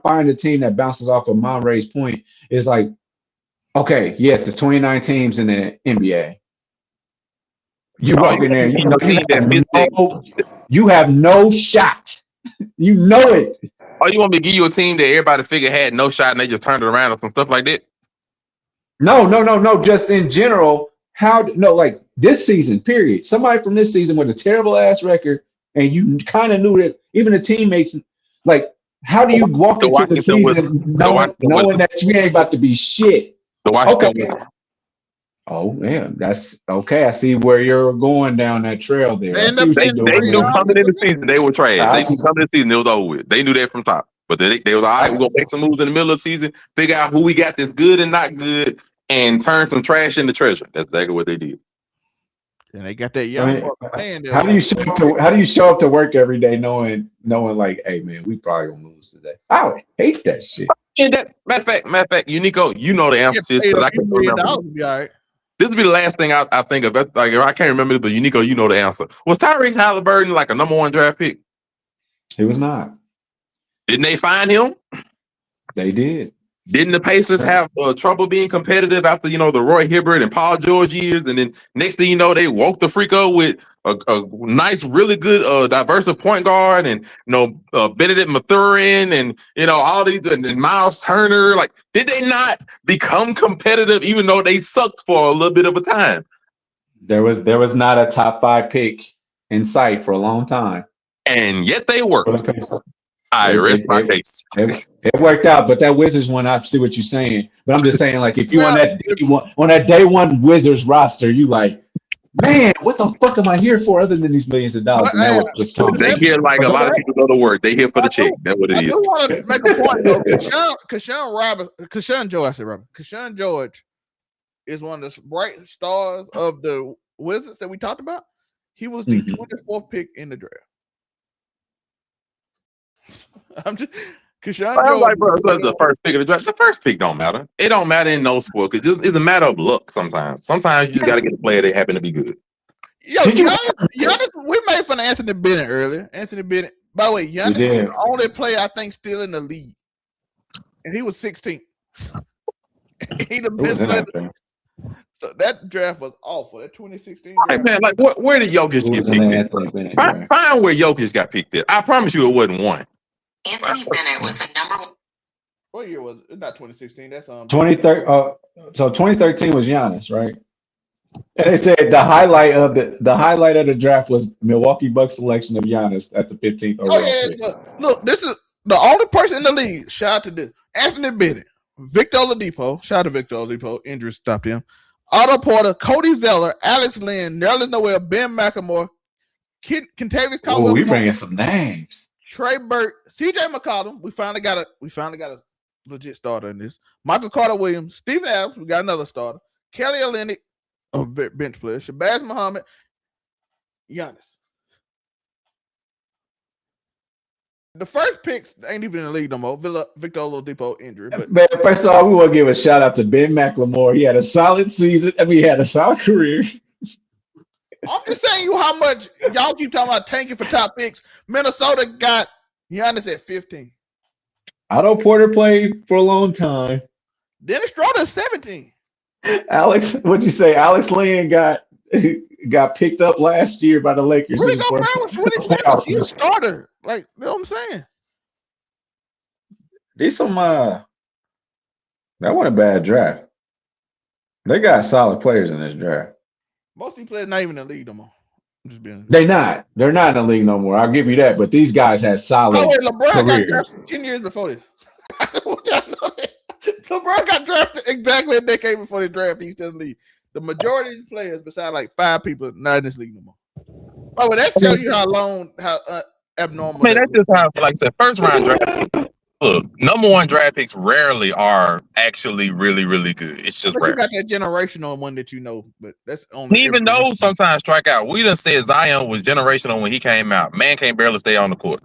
S4: find a team that bounces off of Monterey's point. Is like, okay, yes, it's 29 teams in the NBA. You walk in there, you have no shot. You know it.
S5: Oh, you want me to give you a team that everybody figured had no shot and they just turned it around or some stuff like that?
S4: No. Just in general, like this season, period. Somebody from this season with a terrible ass record, and you kind of knew that even the teammates, like, how do you walk into the season knowing that you ain't about to be shit? Okay. Oh man, that's okay. I see where you're going down that trail there.
S5: They knew coming in the season they were trash. They knew coming in the season it was over with. They knew that from top. But they was all right. We're gonna make some moves in the middle of the season, figure out who we got that's good and not good, and turn some trash into treasure. That's exactly what they did.
S3: And they got that young man.
S4: How do you show up to work every day knowing like, hey man, we probably gonna lose today? I would hate that shit.
S5: And matter of fact, Unico, you know the answer to this because I can't remember.
S3: Be all right.
S5: This will be the last thing I think of. Like, if I can't remember it, but Unico, you know the answer. Was Tyrese Halliburton like a number 1 draft pick?
S4: He was not.
S5: Didn't they find him?
S4: They did.
S5: Didn't the Pacers have trouble being competitive after, the Roy Hibbert and Paul George years? And then next thing you know, they woke the freak up with a nice, really good, diverse point guard and, Benedict Mathurin and, all these, and Miles Turner. Like, did they not become competitive even though they sucked for a little bit of a time?
S4: There was not a top 5 pick in sight for a long time.
S5: And yet they worked. I rest my case.
S4: It worked out, but that Wizards one, I see what you're saying. But I'm just saying, like, if you on that day one Wizards roster, you like, man, what the fuck am I here for other than these millions of dollars? And that was just coming.
S5: They here like a lot of people go to work. They here for the check. That's what it is.
S3: I do want to make a point though. Kashawn George is one of the bright stars of the Wizards that we talked about. He was the 24th pick in the draft. I'm just Kashawn George.
S5: Like, bro, the first pick of the draft. The first pick don't matter. It don't matter in no sport because it's a matter of luck sometimes. Sometimes you just got to get a player that happen to be good.
S3: Yo, Giannis, we made fun of Anthony Bennett earlier. Anthony Bennett, by the way, Giannis is the only player I think still in the league. And he was 16th. He the best player. So that draft was awful. That 2016 draft.
S5: Hey, man, like where did Jokic get picked? Find where Jokic got picked at. I promise you it wasn't one.
S2: Anthony Bennett was the number 1.
S3: What year was it? Not 2016. That's
S4: 2013. So 2013 was Giannis, right? And they said the highlight of the draft was Milwaukee Bucks selection of Giannis at the 15th overall pick.
S3: Look, this is the only person in the league. Shout out to this Anthony Bennett, Victor Oladipo. Shout out to Victor Oladipo. Injury stopped him. Otto Porter, Cody Zeller, Alex Lynn, Nerlens Noel, Ben McLemore, Kentavious Caldwell.
S4: Oh, we bringing some names.
S3: Trey Burke, CJ McCollum. We finally got a legit starter in this. Michael Carter Williams, Steven Adams. We got another starter. Kelly Olynyk, a bench player. Shabazz Muhammad, Giannis. The first picks ain't even in the league no more. Victor Oladipo injury. But
S4: man, first of all, we want to give a shout out to Ben McLemore. He had a solid season. He had a solid career.
S3: I'm just saying you how much y'all keep talking about tanking for top picks. Minnesota got Giannis at 15.
S4: Otto Porter played for a long time.
S3: Dennis Schroeder is 17.
S4: Alex, what'd you say? Alex Lynn got picked up last year by the Lakers.
S3: Rudy Gobert was 27. He's a starter. Like, you know what I'm saying?
S4: That wasn't a bad draft. They got solid players in this draft.
S3: Most of these players not even in the league no more.
S4: They're not in the league no more. I'll give you that. But these guys had solid
S3: LeBron got
S4: careers.
S3: drafted 10 years before this. LeBron got drafted exactly a decade before the draft. He's still in the league. The majority of the players, besides like 5 people, not in this league no more. Oh, well, that tells you how abnormal.
S5: Man, that's just how, like I said, first round draft. Look, number 1 draft picks rarely are actually really, really good. It's just
S3: But
S5: rare.
S3: you got that generational one that you know, but that's only.
S5: Even those sometimes strike out. We done said Zion was generational when he came out. Man can't barely stay on the court.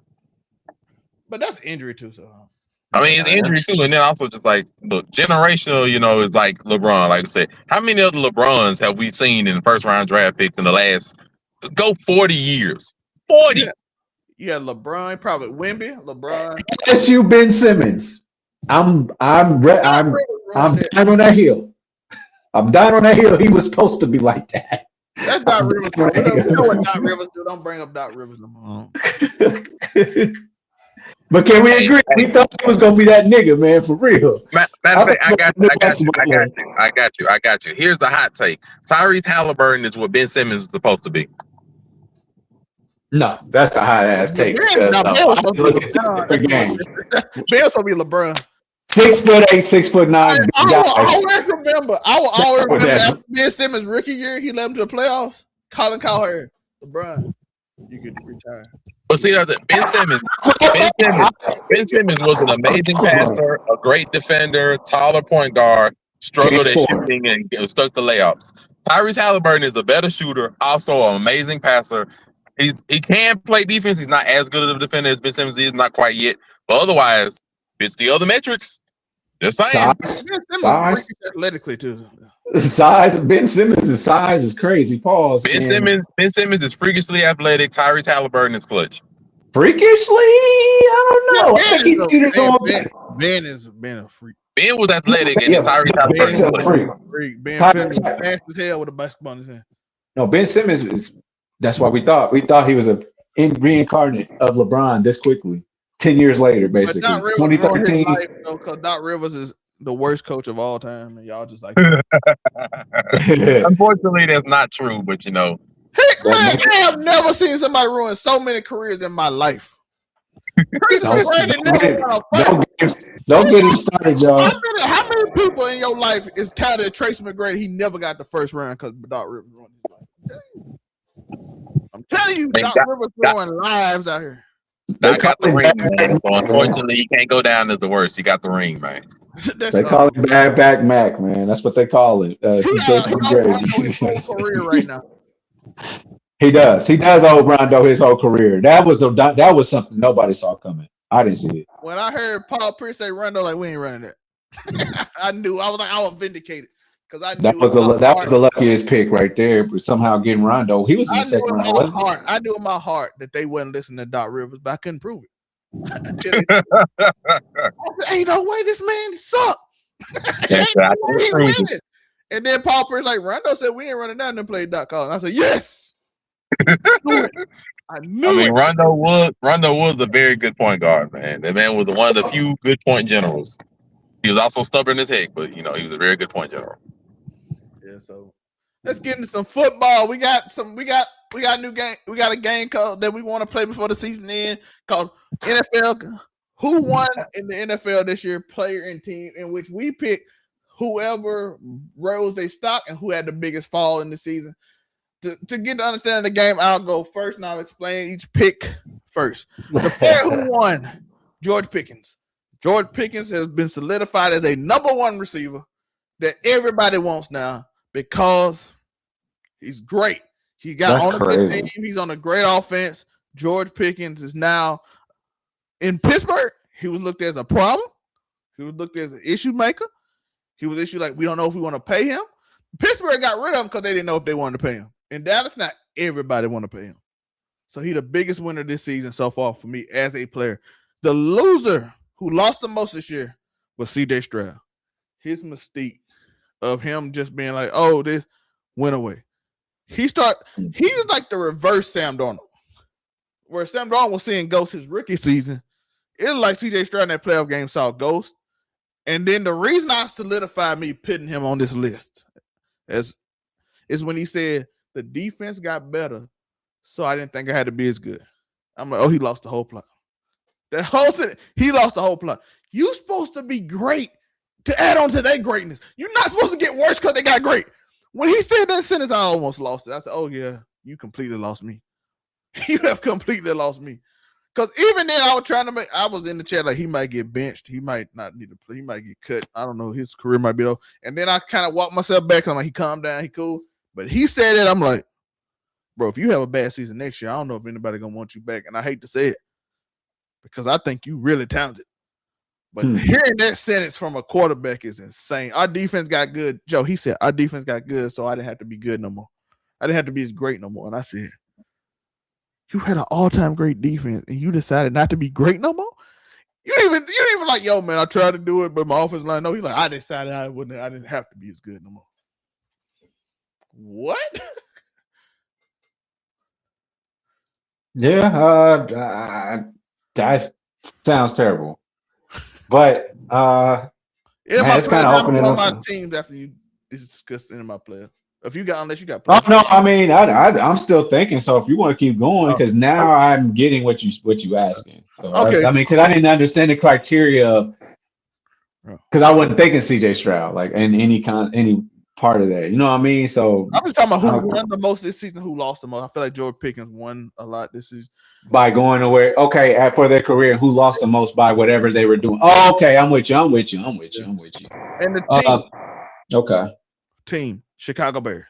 S3: But that's injury too, so.
S5: I mean, it's injury too, and then also just like, look, generational, is like LeBron. Like I said, how many other LeBrons have we seen in the first round draft picks in the last 40 years? 40.
S3: Yeah, LeBron, probably Wemby, LeBron.
S4: LSU Ben Simmons. I'm dying on that hill. I'm dying on that hill. He was supposed to be like that.
S3: That's Doc Rivers. You know what Doc Rivers do? Don't bring up Doc Rivers no more.
S4: But can we agree? We thought he was gonna be that nigga, man, for real.
S5: Matter of fact, I got you. Here's the hot take: Tyrese Halliburton is what Ben Simmons is supposed to be.
S4: No, that's a hot ass take.
S3: Bill's supposed to be LeBron.
S4: 6'8", 6'9".
S3: I will always remember after Ben Simmons' rookie year, he led him to the playoffs. Colin Cowherd, LeBron, you could retire.
S5: But see, Ben Simmons was an amazing passer, a great defender, taller point guard, struggled at shooting and stuck to layups. Tyrese Halliburton is a better shooter, also an amazing passer. He can play defense. He's not as good of a defender as Ben Simmons is, not quite yet. But otherwise, it's the other metrics. Just saying.
S4: Size.
S3: Athletically too.
S4: Size. Ben Simmons' size is crazy. Pause.
S5: Ben Simmons is freakishly athletic. Tyrese Halliburton is clutch.
S4: Freakishly? I don't know. I think he's
S3: Ben has been a freak.
S5: Ben was athletic, and Tyrese Halliburton is a
S3: freak. Ben fast as hell with a basketball in his hand.
S4: No, Ben Simmons is. That's why we thought he was a reincarnate of LeBron this quickly. 10 years later, basically. 2013.
S3: Because Doc Rivers is the worst coach of all time, and y'all just like.
S5: Unfortunately, that's not true, but
S3: Man, I have never seen somebody ruin so many careers in my life.
S4: Don't get him started, y'all.
S3: How many people in your life is tired of Tracy McGrady? He never got the first round because Doc Rivers ruined his life. I'm telling you, Doc Rivers throwing lives out here.
S5: Doc got the ring, man. So unfortunately, he can't go down as the worst. He got the ring, man.
S4: They call it Bad Back Mac, man. That's what they call it.
S3: He's his whole career right now.
S4: He does owe Rondo his whole career. That was something nobody saw coming. I didn't see it.
S3: When I heard Paul Pierce say Rondo, like, we ain't running that. I knew. I was vindicated.
S4: That was the luckiest pick right there. But somehow getting Rondo, he was in the second round.
S3: I knew in my heart that they wouldn't listen to Doc Rivers, but I couldn't prove it. I said, ain't no way this man suck. And then Paul Pierce like Rondo said we ain't running down and play Doc Collins. I said yes. I mean,
S5: Rondo was a very good point guard, man. That man was one of the few good point generals. He was also stubborn as heck, but he was a very good point general.
S3: Yeah, so let's get into some football. We got a new game. We got a game called that we want to play before the season ends called NFL. Who won in the NFL this year? Player and team, in which we pick whoever rose their stock and who had the biggest fall in the season. To get to understand the game, I'll go first and I'll explain each pick first. The player who won, George Pickens. George Pickens has been solidified as a number one receiver that everybody wants now because he's great. He got on a good team. He's on a great offense. George Pickens is now in Pittsburgh. He was looked at as a problem. He was looked at as an issue maker. He was issued like, we don't know if we want to pay him. Pittsburgh got rid of him because they didn't know if they wanted to pay him. In Dallas, not everybody want to pay him. So he's the biggest winner this season so far for me as a player. The loser who lost the most this year was C.J. Stroud. His mystique of him just being like, oh, this went away. He's like the reverse Sam Darnold. Where Sam Darnold was seeing ghosts his rookie season, it was like C.J. Stroud in that playoff game saw ghosts. And then the reason I solidified me putting him on this list is when he said the defense got better So I didn't think I had to be as good. I'm like, oh, he lost the whole plot. That whole sentence, he lost the whole plot. You supposed to be great to add on to their greatness. You're not supposed to get worse because they got great. When he said that sentence, I almost lost it. I said, oh, yeah, you completely lost me. You have completely lost me. Because even then, I was in the chat like he might get benched. He might not need to play. He might get cut. I don't know. His career might be over. And then I kind of walked myself back. I'm like, he calmed down. He cool. But he said it. I'm like, bro, if you have a bad season next year, I don't know if anybody going to want you back. And I hate to say it because I think you really talented. But hearing that sentence from a quarterback is insane. Our defense got good. Joe, he said, our defense got good, so I didn't have to be good no more. I didn't have to be as great no more. And I said, you had an all-time great defense, and you decided not to be great no more? You didn't even like, yo, man, I tried to do it, but my offense line, no, he's like, I decided I didn't have to be as good no more. What?
S4: Yeah, that sounds terrible. But it's kind of opening up
S3: my teams after you discussed in my player. If you got, unless you got.
S4: Oh no, I mean, I'm still thinking. So if you want to keep going, because now I'm getting what you asking. So
S3: okay,
S4: I mean, because I didn't understand the criteria. Because I wasn't thinking CJ Stroud, like in any part of that. You know what I mean? So
S3: I'm just talking about who won the most this season, who lost the most. I feel like George Pickens won a lot this season.
S4: By going to where, okay, for their career, who lost the most by whatever they were doing. Oh, okay, I'm with you. And
S3: the team,
S4: okay.
S3: Team, Chicago Bears.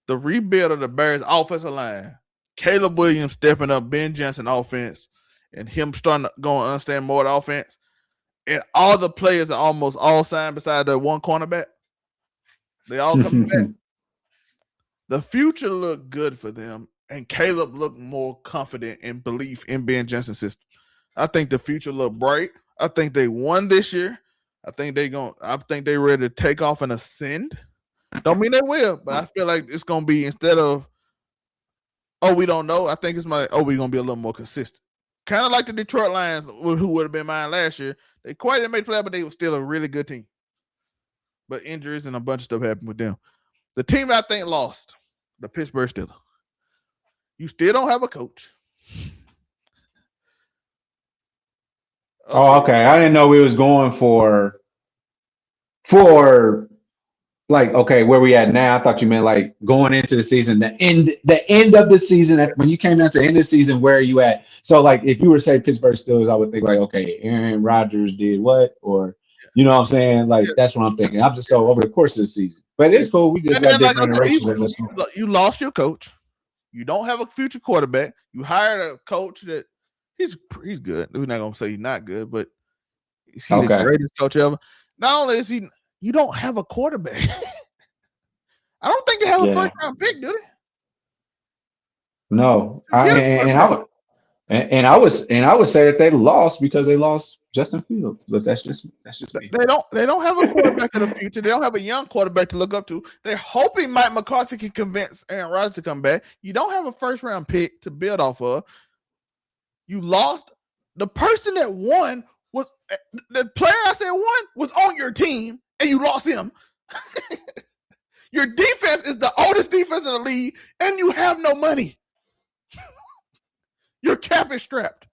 S3: The rebuild of the Bears offensive line, Caleb Williams stepping up, Ben Johnson offense, and him starting to go and understand more of the offense. And all the players are almost all signed beside the one cornerback. They all coming back. The future looked good for them, and Caleb looked more confident and belief in Ben Johnson's system. I think the future looked bright. I think they won this year. I think they're ready to take off and ascend. Don't mean they will, but I feel like it's gonna be, instead of, oh, we don't know, I think it's we're gonna be a little more consistent. Kind of like the Detroit Lions, who would have been mine last year. They quite didn't make play, but they were still a really good team. But injuries and a bunch of stuff happened with them. The team that I think lost, the Pittsburgh Steelers. You still don't have a coach.
S4: Oh, okay. I didn't know we was going for like, okay, where we at now. I thought you meant like going into the season, the end of the season. When you came down to the end of the season, where are you at? So like, if you were to say Pittsburgh Steelers, I would think like, okay, Aaron Rodgers did what, or you know what I'm saying? Like, that's what I'm thinking. I'm just so over the course of the season, but it's cool. We just got different iterations.
S3: You lost your coach. You don't have a future quarterback. You hired a coach that he's good. We're not gonna say he's not good, but he's the greatest coach ever. Not only is he, you don't have a quarterback. I don't think they have a first round pick, do they?
S4: No, I would say that they lost because they lost Justin Fields, but that's just me.
S3: They don't have a quarterback in the future. They don't have a young quarterback to look up to. They're hoping Mike McCarthy can convince Aaron Rodgers to come back. You don't have a first round pick to build off of. You lost. The person that won was the player I said won was on your team, and you lost him. Your defense is the oldest defense in the league, and you have no money. Your cap is strapped.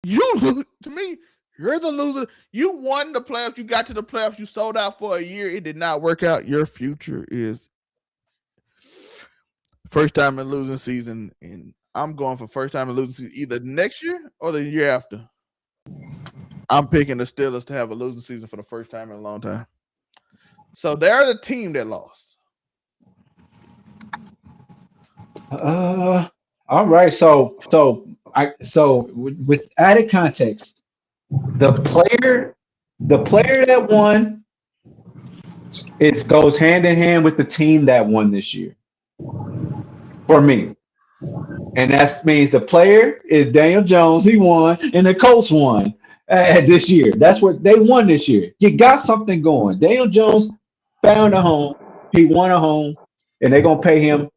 S3: To me, you're the loser. You won the playoffs. You got to the playoffs. You sold out for a year. It did not work out. Your future is first time in losing season, and I'm going for first time in losing season either next year or the year after. I'm picking the Steelers to have a losing season for the first time in a long time. So they're the team that lost.
S4: All right. So with added context, the player that won, it goes hand in hand with the team that won this year. For me. And that means the player is Daniel Jones, he won, and the Colts won this year. That's what they won this year. You got something going. Daniel Jones found a home, he won a home, and they're gonna pay him.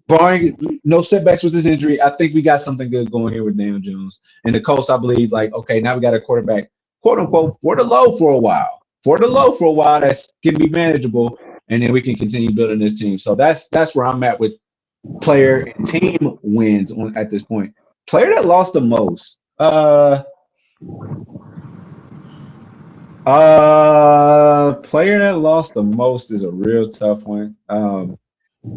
S4: Barring no setbacks with his injury, I think we got something good going here with Daniel Jones. And the Colts, I believe, like, okay, now we got a quarterback, quote unquote, for the low for a while. That's can be manageable. and then we can continue building this team. So that's where I'm at with player and team wins at this point. Player that lost the most. Player that lost the most is a real tough one.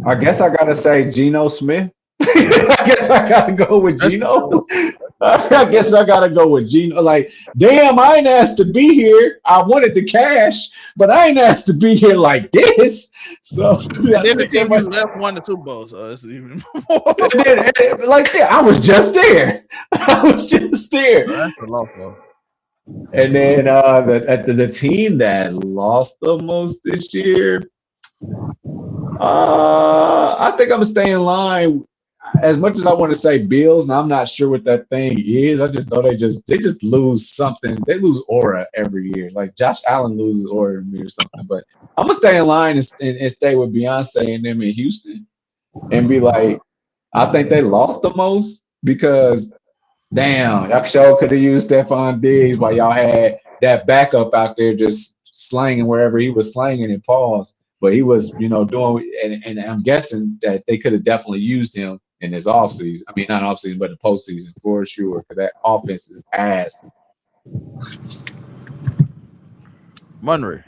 S4: I guess I gotta say Geno Smith. I guess I gotta go with Geno. I guess I gotta go with Geno. Like, damn, I ain't asked to be here. I wanted the cash, but I ain't asked to be here like this. So
S3: then the team you left won the Super Bowl, so it's even more.
S4: I was just there. I was just there.
S3: That's a loss, though.
S4: And then the team that lost the most this year, I think I'm gonna stay in line. As much as I want to say Bills, and I'm not sure what that thing is, I just know they just lose something. They lose aura every year. Like Josh Allen loses aura to me or something. But I'm gonna stay in line and stay with Beyonce and them in Houston, and be like, I think they lost the most because, damn, y'all sure could have used Stephon Diggs while y'all had that backup out there just slanging wherever he was slanging and pause. But he was, doing, and I'm guessing that they could have definitely used him in this offseason. I mean, not offseason, but the postseason for sure, because that offense is ass.
S3: Munray.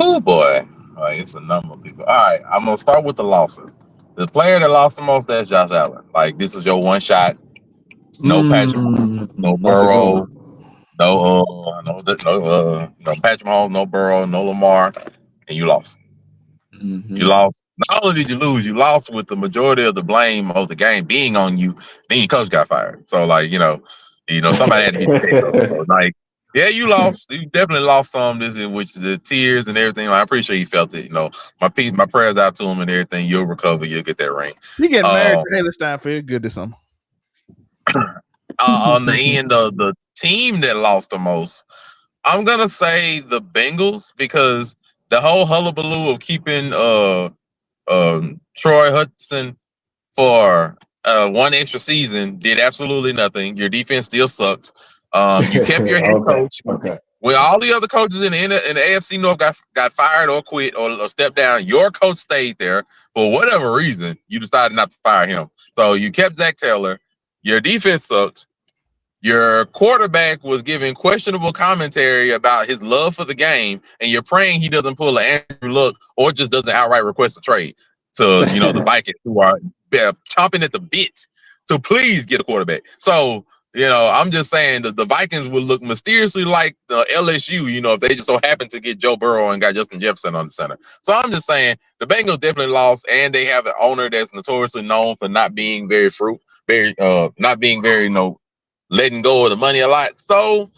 S5: Oh boy. Like, it's a number of people. All right, I'm gonna start with the losses. The player that lost the most, that's Josh Allen. Like, this was your one shot. No Patrick, no Burrow, no Patrick Mahomes, no Burrow, no Lamar, and you lost.
S4: Mm-hmm.
S5: You lost. Not only did you lose, you lost with the majority of the blame of the game being on you. Then your coach got fired. So, like, somebody had to be the so, like, yeah, you lost. You definitely lost some. This in which the tears and everything. Like, I'm pretty sure you felt it. My prayers out to him and everything. You'll recover. You'll get that ring.
S3: You getting married to Haley Steinfeld? Good this summer.
S5: On the end of the team that lost the most, I'm gonna say the Bengals, because the whole hullabaloo of keeping Troy Hudson for one extra season did absolutely nothing. Your defense still sucked. You kept your head coach.
S4: Okay.
S5: When all the other coaches in the AFC North got fired or quit or stepped down, your coach stayed there for whatever reason. You decided not to fire him. So you kept Zach Taylor. Your defense sucked. Your quarterback was giving questionable commentary about his love for the game, and you're praying he doesn't pull an Andrew Luck or just doesn't outright request a trade to the Vikings, who are chomping at the bit to please get a quarterback. So, I'm just saying that the Vikings would look mysteriously like the LSU, if they just so happen to get Joe Burrow and got Justin Jefferson on the center. So I'm just saying the Bengals definitely lost, and they have an owner that's notoriously known for not being very letting go of the money a lot. So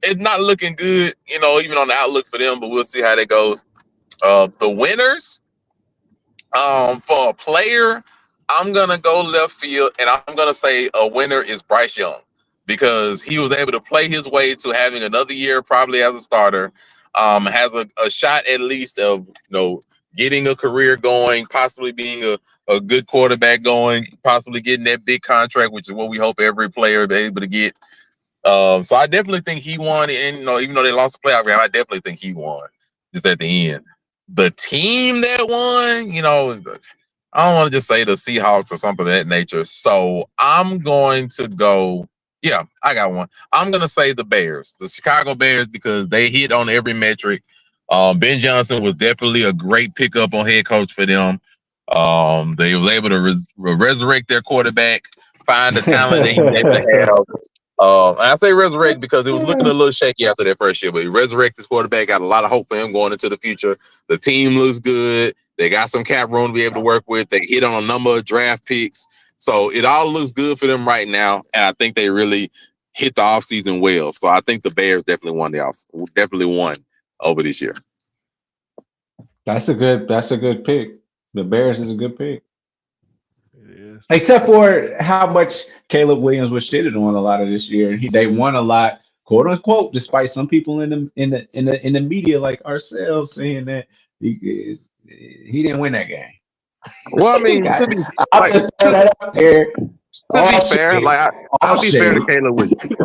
S5: it's not looking good, even on the outlook for them, but we'll see how that goes. The winners, for a player, I'm going to go left field, and I'm going to say a winner is Bryce Young, because he was able to play his way to having another year probably as a starter, has a shot at least of, getting a career going, possibly being a good quarterback going, possibly getting that big contract, which is what we hope every player be able to get. So I definitely think he won, and even though they lost the playoff game, I definitely think he won just at the end. The team that won, I don't want to just say the Seahawks or something of that nature. So I'm going to go, I got one. I'm going to say the Bears, the Chicago Bears, because they hit on every metric. Ben Johnson was definitely a great pickup on head coach for them. They were able to resurrect their quarterback, find the talent that he was able to have. And I say resurrect because it was looking a little shaky after that first year, but he resurrected his quarterback, got a lot of hope for him going into the future. The team looks good. They got some cap room to be able to work with. They hit on a number of draft picks. So it all looks good for them right now. And I think they really hit the offseason well. So I think the Bears definitely won over this year.
S4: That's a good pick. The Bears is a good pick. It is. Except for how much Caleb Williams was shitted on a lot of this year. They won a lot, quote unquote, despite some people in the media like ourselves saying that he didn't win that game.
S5: Well, I mean, to be fair, I'll be fair to Caleb Williams.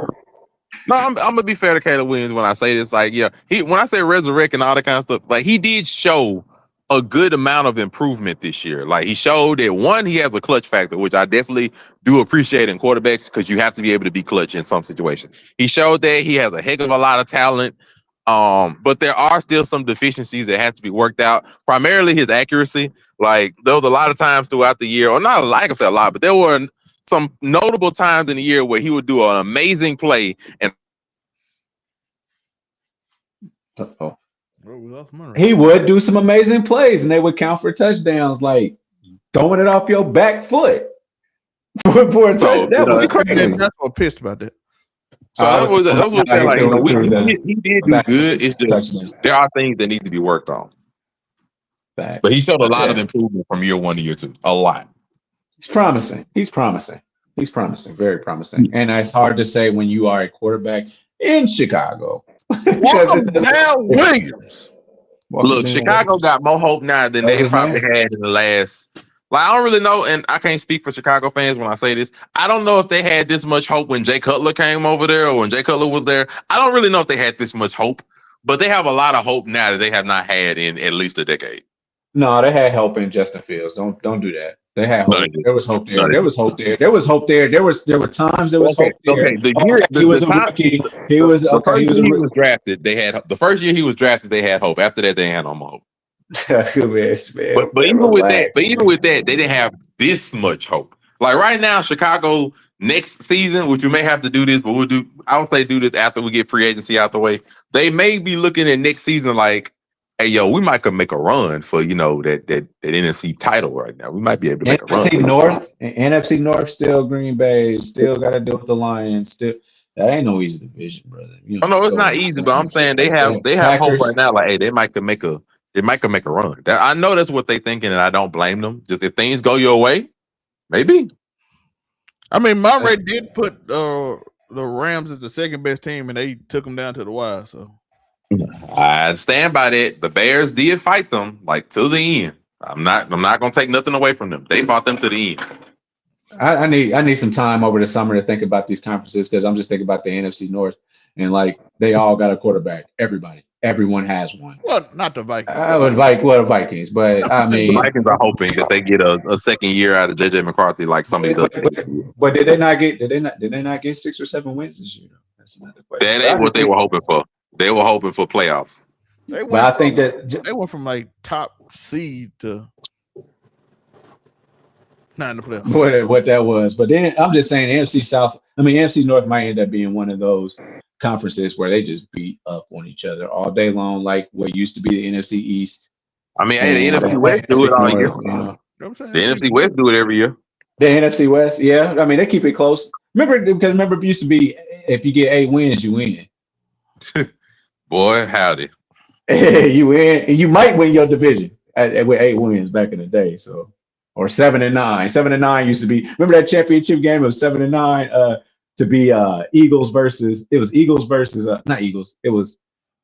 S5: No, I'm gonna be fair to Caleb Williams when I say this. Like, yeah, when I say resurrect and all that kind of stuff, like he did show a good amount of improvement this year. Like he showed that one, he has a clutch factor, which I definitely do appreciate in quarterbacks because you have to be able to be clutch in some situations. He showed that he has a heck of a lot of talent. But there are still some deficiencies that have to be worked out. Primarily his accuracy. Like there was a lot of times throughout the year, or not like I said a lot, but there were some notable times in the year where he would do an amazing play and
S3: Oh, we lost Monroe.
S4: He would do some amazing plays, and they would count for touchdowns, like throwing it off your back foot for a touchdown. That was crazy.
S3: That's what pissed about that.
S5: so that was like, he did do good. It's just there are things that need to be worked on. But he showed a lot of improvement from year 1 to year 2. A lot.
S4: He's promising. He's promising. Very promising. And it's hard to say when you are a quarterback in Chicago.
S3: Welcome down, Williams.
S5: Look, Chicago got more hope now than they probably had in the last. Like, I don't really know, and I can't speak for Chicago fans when I say this. I don't know if they had this much hope when Jay Cutler came over there or when Jay Cutler was there. I don't really know if they had this much hope, but they have a lot of hope now that they have not had in at least a decade.
S4: No, they had hope in Justin Fields. Don't do that. They had hope. There was hope there. There was hope there. There was hope there. There were times there was hope there. He was a rookie. He was okay. He was
S5: drafted. They had the first year he was drafted. They had hope. After that, they had no more hope. But even with that, they didn't have this much hope. Like right now, Chicago next season, which we may have to do this, but I would say do this after we get free agency out the way. They may be looking at next season like, hey, yo, we might could make a run for, that NFC title right now. We might be able to make a run.
S4: NFC North, still Green Bay, still got to deal with the Lions. Still, that ain't no easy division, brother.
S5: No, it's not easy, but I'm saying they have hope right now. Like, hey, they might could make a run. I know that's what they thinking, and I don't blame them. Just if things go your way, maybe.
S3: I mean, Monterey did put the Rams as the second best team, and they took them down to the wire. So
S5: I stand by that. The Bears did fight them like to the end. I'm not gonna take nothing away from them. They fought them to the end.
S4: I need some time over the summer to think about these conferences because I'm just thinking about the NFC North and like they all got a quarterback. Everyone has one.
S3: Well, not the Vikings.
S4: The Vikings, but I mean,
S5: the Vikings are hoping that they get a second year out of JJ McCarthy like somebody does.
S4: But did they not get 6 or 7 wins this year? That's another question.
S5: That ain't what they were hoping for. They were hoping for playoffs.
S4: I think that
S3: they went from like top seed to not in the playoffs.
S4: What that was, but then I'm just saying NFC North might end up being one of those conferences where they just beat up on each other all day long, like what used to be the NFC East.
S5: I mean, hey, the NFC West do it all year. The NFC West do it every year.
S4: The NFC West, yeah. I mean, they keep it close. Remember, it used to be if you get 8 wins, you win.
S5: Boy, howdy.
S4: You win, and you might win your division with 8 wins back in the day. So, or 7-9. 7-9 used to be. Remember that championship game of 7-9 to be Eagles versus not Eagles. It was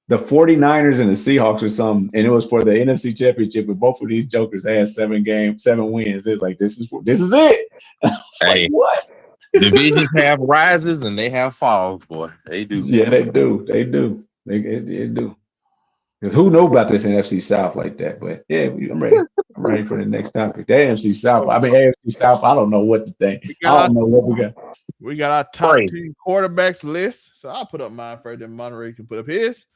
S4: the 49ers and the Seahawks or something, and it was for the NFC Championship. And both of these jokers had 7 wins. It's like this is it. I was like, what?
S5: Divisions have rises and they have falls, boy. They do.
S4: Yeah, they do. They do. They do. Because who know about this NFC South like that? But yeah, I'm ready. I'm ready for the next topic. The NFC South. AFC South. I don't know what to think. I don't know what we got.
S3: We got our top 10 quarterbacks list. So I'll put up mine first, then Monterey can put up his.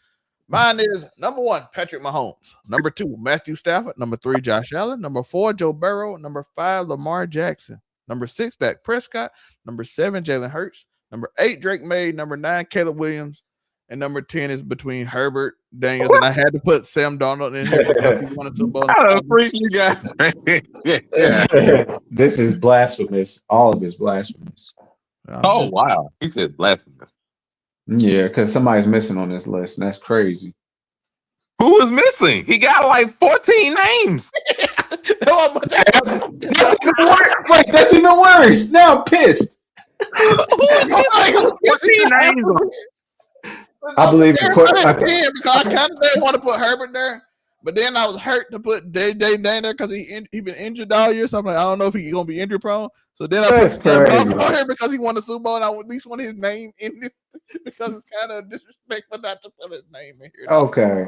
S3: Mine is number 1, Patrick Mahomes. Number 2, Matthew Stafford. Number 3, Josh Allen. Number 4, Joe Burrow. Number 5, Lamar Jackson. Number 6, Dak Prescott. Number 7, Jalen Hurts. Number 8, Drake May. Number 9, Caleb Williams. And number 10 is between Herbert, Daniels, and I had to put Sam Darnold in here. He wanted some bonus.
S4: This is blasphemous. All of it's blasphemous.
S5: Oh, wow. He said blasphemous.
S4: Yeah, because somebody's missing on this list, and that's crazy.
S5: Who is missing? He got like 14 names.
S4: That's even worse. Now I'm pissed.
S5: Who is missing 14 names?
S4: I believe
S3: because I kind of didn't want to put Herbert there, But then I was hurt to put Day down there because he been injured all year. So I'm like, I don't know if he's gonna be injury prone. So then I
S4: That's
S3: put Sam
S4: crazy.
S3: Darnold on here because he won the Super Bowl, and I at least want his name in this because it's kind of disrespectful not to put his name in here.
S4: Okay.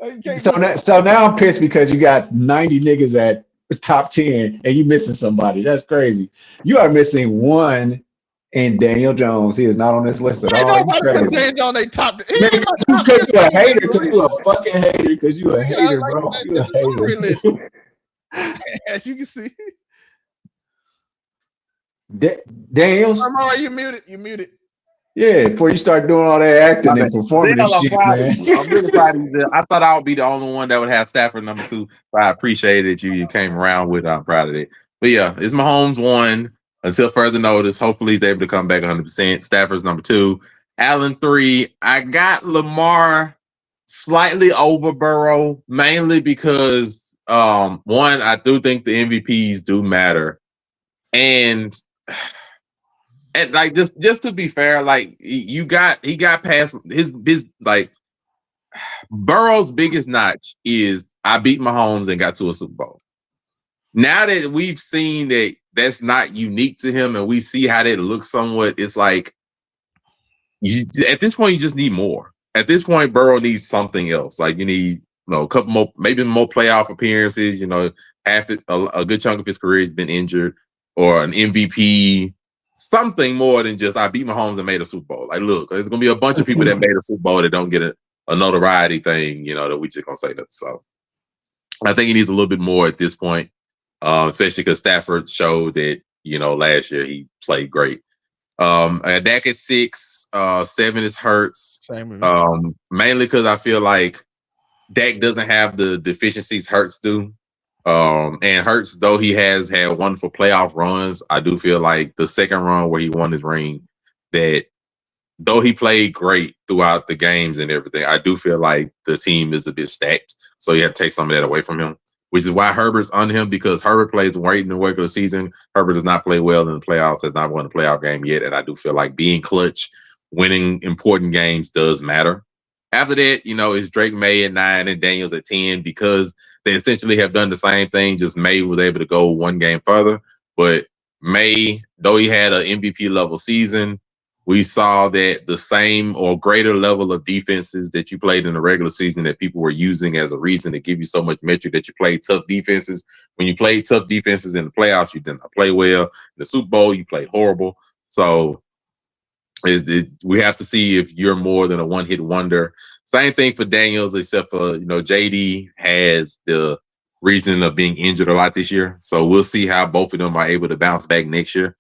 S3: Like, you can't
S4: So
S3: put-
S4: now I'm pissed because you got 90 niggas at top 10 and you missing somebody. That's crazy. You are missing one in Daniel Jones. He is not on this list at
S3: Ain't
S4: all. You
S3: nobody put
S4: crazy.
S3: James on their top. He
S4: Man,
S3: ain't my top
S4: because you a
S3: 10.
S4: hater, because you a fucking hater, because you a
S3: Yeah,
S4: hater,
S3: like,
S4: bro.
S3: this
S4: You a
S3: is my
S4: hater.
S3: religion. As you can see,
S4: Daniels,
S3: I'm all right. You muted. You muted.
S4: yeah, before you start doing all that acting
S5: My
S4: and
S5: bad.
S4: performing
S5: Bill,
S4: and
S5: I'm
S4: shit,
S5: proud of
S4: man.
S5: you. I'm really proud of you, Bill. I thought I would be the only one that would have Stafford number 2, but I appreciate that you came around with it. I'm proud of it. But yeah, it's Mahomes 1 until further notice. Hopefully he's able to come back 100%. Stafford's number 2. Allen 3. I got Lamar slightly over Burrow, mainly because one, I do think the MVPs do matter. And like just to be fair, like he got past his like Burrow's biggest notch is I beat Mahomes and got to a Super Bowl. Now that we've seen that that's not unique to him and we see how that looks somewhat, it's like at this point you just need more. At this point, Burrow needs something else. Like you need a couple more, maybe more playoff appearances. A good chunk of his career has been injured, or an MVP. Something more than just I beat Mahomes and made a Super Bowl. Like, look, there's gonna be a bunch of people that made a Super Bowl that don't get a notoriety thing, that we just gonna say that. So I think he needs a little bit more at this point, especially because Stafford showed that last year he played great. Dak at 6, 7 is Hurts. Mainly because I feel like Dak doesn't have the deficiencies Hurts do. And Hurts, though he has had wonderful playoff runs, I do feel like the second run where he won his ring, that though he played great throughout the games and everything, I do feel like the team is a bit stacked. So you have to take some of that away from him, which is why Herbert's on him, because Herbert plays great in the regular season. Herbert does not play well in the playoffs, has not won a playoff game yet. And I do feel like being clutch, winning important games does matter. After that, it's Drake May at 9 and Daniels at 10, because they essentially have done the same thing, just May was able to go one game further. But May, though he had an MVP level season, we saw that the same or greater level of defenses that you played in the regular season that people were using as a reason to give you so much metric that you played tough defenses. When you played tough defenses in the playoffs, you did not play well. In the Super Bowl, you played horrible. So we have to see if you're more than a one-hit wonder. Same thing for Daniels, except for, JD has the reason of being injured a lot this year. So we'll see how both of them are able to bounce back next year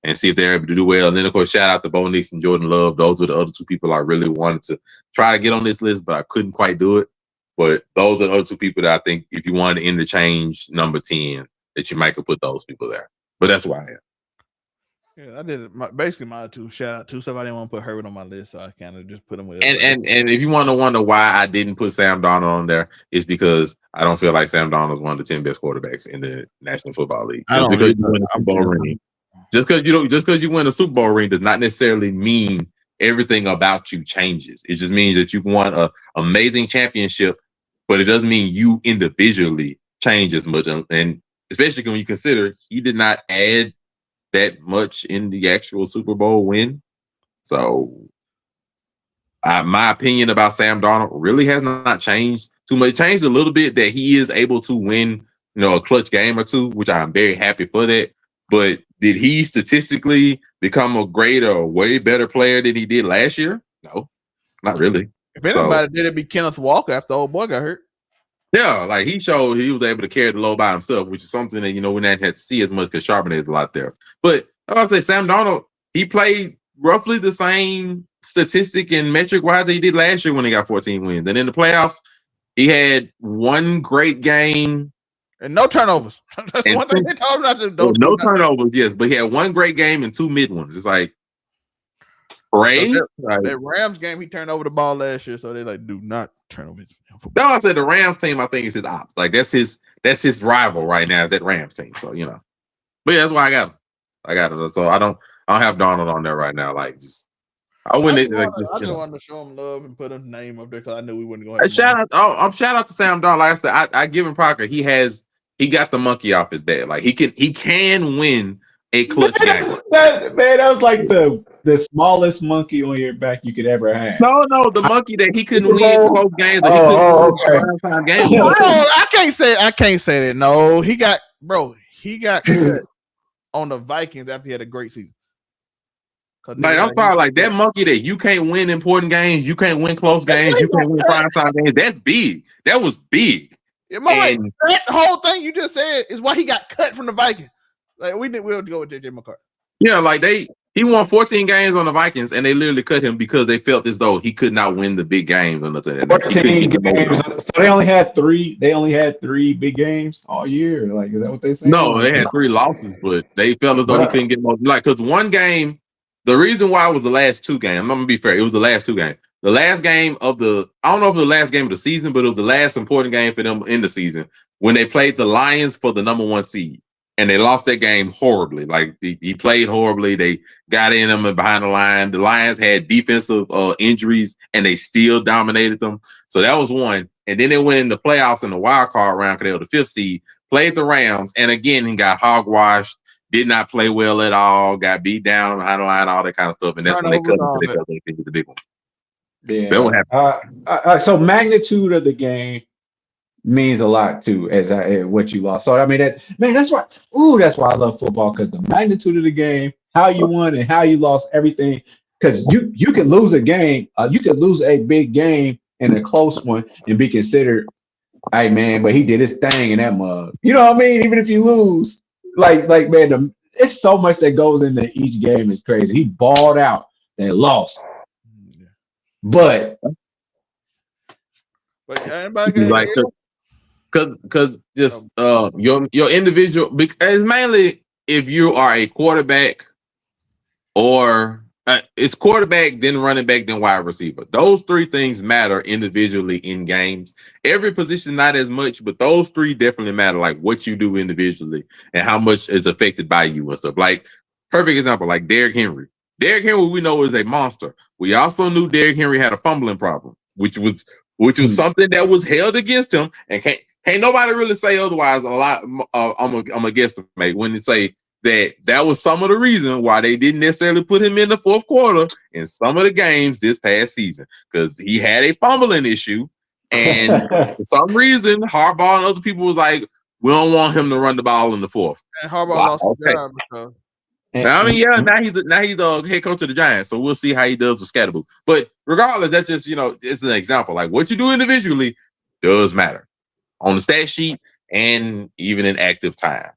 S5: and see if they're able to do well. And then, of course, shout out to Bo Nix and Jordan Love. Those are the other two people I really wanted to try to get on this list, but I couldn't quite do it. But those are the other two people that I think if you wanted to interchange number 10, that you might could put those people there. But that's why I am.
S3: Yeah, I did basically my two shout out to somebody. I didn't want to put Herbert on my list, so I kind of just put him with.
S5: And if you want to wonder why I didn't put Sam Darnold on there, it's because I don't feel like Sam Darnold is one of the 10 best quarterbacks in the National Football League. Just because you win a Super Bowl ring, just because you win a Super Bowl ring does not necessarily mean everything about you changes. It just means that you won an amazing championship, but it doesn't mean you individually change as much. And especially when you consider he did not add that much in the actual Super Bowl win. So my opinion about Sam Darnold really has not changed too much. It changed a little bit that he is able to win, a clutch game or two, which I'm very happy for that. But did he statistically become a greater or way better player than he did last year? No, not really.
S3: If anybody did, it be Kenneth Walker after old boy got hurt.
S5: Yeah, like he showed he was able to carry the load by himself, which is something that, we not had to see as much because Charbonnet is a lot there. But I would say Sam Darnold, he played roughly the same statistic and metric wise that he did last year when he got 14 wins. And in the playoffs, he had one great game.
S3: And no turnovers. That's one thing they told him not to
S5: no turnovers, yes, but he had one great game and 2 mid ones. It's like, great.
S3: That Rams game, he turned over the ball last year, so they do not turn over his football.
S5: No, I said the Rams team, I think, is his ops. Like that's his rival right now, is that Rams team. So, But yeah, that's why I got him. So I don't have Darnold on there right now. Like just I
S3: I
S5: wouldn't
S3: just
S5: like
S3: wanted,
S5: just,
S3: I
S5: you
S3: just
S5: know.
S3: wanted to show him love and put his name up there because I knew we wouldn't go
S5: Hey,
S3: ahead.
S5: shout out to Sam Darnold. Like I said, I give him Parker. He got the monkey off his back. Like he can win a clutch game.
S4: That was like the smallest monkey on your back you could ever have.
S5: No, the monkey that he couldn't
S4: Super
S5: win
S4: Bowl?
S5: close games, that he couldn't
S4: Oh,
S5: win
S4: okay.
S5: primetime games.
S3: Bro, I can't say that. No, he got cut on the Vikings after he had a great season.
S5: Like I'm sorry, like that monkey that you can't win important games, you can't win close games, you can't win primetime games. That's big. That was big.
S3: Yeah, that whole thing you just said is why he got cut from the Vikings. Like we'll go with JJ McCarthy.
S5: Yeah, like he won 14 games on the Vikings, and they literally cut him because they felt as though he could not win the big games or nothing.
S4: 14 games. So they only had 3. They only had 3 big games all year. Like, is that what they saying?
S5: No, they had 3 losses, but they felt as though he couldn't get more. Like, because one game, the reason why it was the last 2 games. I'm gonna be fair. It was the last 2 games. The last game of I don't know if it was the last game of the season, but it was the last important game for them in the season when they played the Lions for the number 1 seed. And they lost that game horribly. Like he played horribly. They got in him and behind the line. The Lions had defensive injuries, and they still dominated them. So that was one. And then they went in the playoffs in the wild card round because they were the 5th seed. Played the Rams, and again he got hogwashed. Did not play well at all. Got beat down behind the line, all that kind of stuff. And that's when they cut him. They the big one.
S4: Yeah.
S5: That what happened.
S4: So magnitude of the game means a lot too, as what you lost. So I mean that's why. That's why I love football, because the magnitude of the game, how you won and how you lost, everything. Because you can lose a game, you could lose a big game in a close one and be considered, hey man, but he did his thing in that mug. You know what I mean? Even if you lose, like man, it's so much that goes into each game. Is crazy. He balled out, they lost, but
S3: anybody
S5: like. Because just your individual, because mainly if you are a quarterback or it's quarterback, then running back, then wide receiver. Those 3 things matter individually in games. Every position not as much, but those 3 definitely matter. Like what you do individually and how much is affected by you and stuff. Like perfect example, like Derrick Henry. Derrick Henry, we know, is a monster. We also knew Derrick Henry had a fumbling problem, which was something that was held against him, and can't nobody really say otherwise. A lot, I'm a guesstimate when they say that was some of the reason why they didn't necessarily put him in the 4th quarter in some of the games this past season, because he had a fumbling issue, and for some reason Harbaugh and other people was like, we don't want him to run the ball in the 4th.
S3: And Harbaugh lost his job because.
S5: I mean, yeah, now he's the head coach of the Giants, so we'll see how he does with Scatterboo. But regardless, that's just it's an example. Like what you do individually does matter on the stat sheet and even in active time.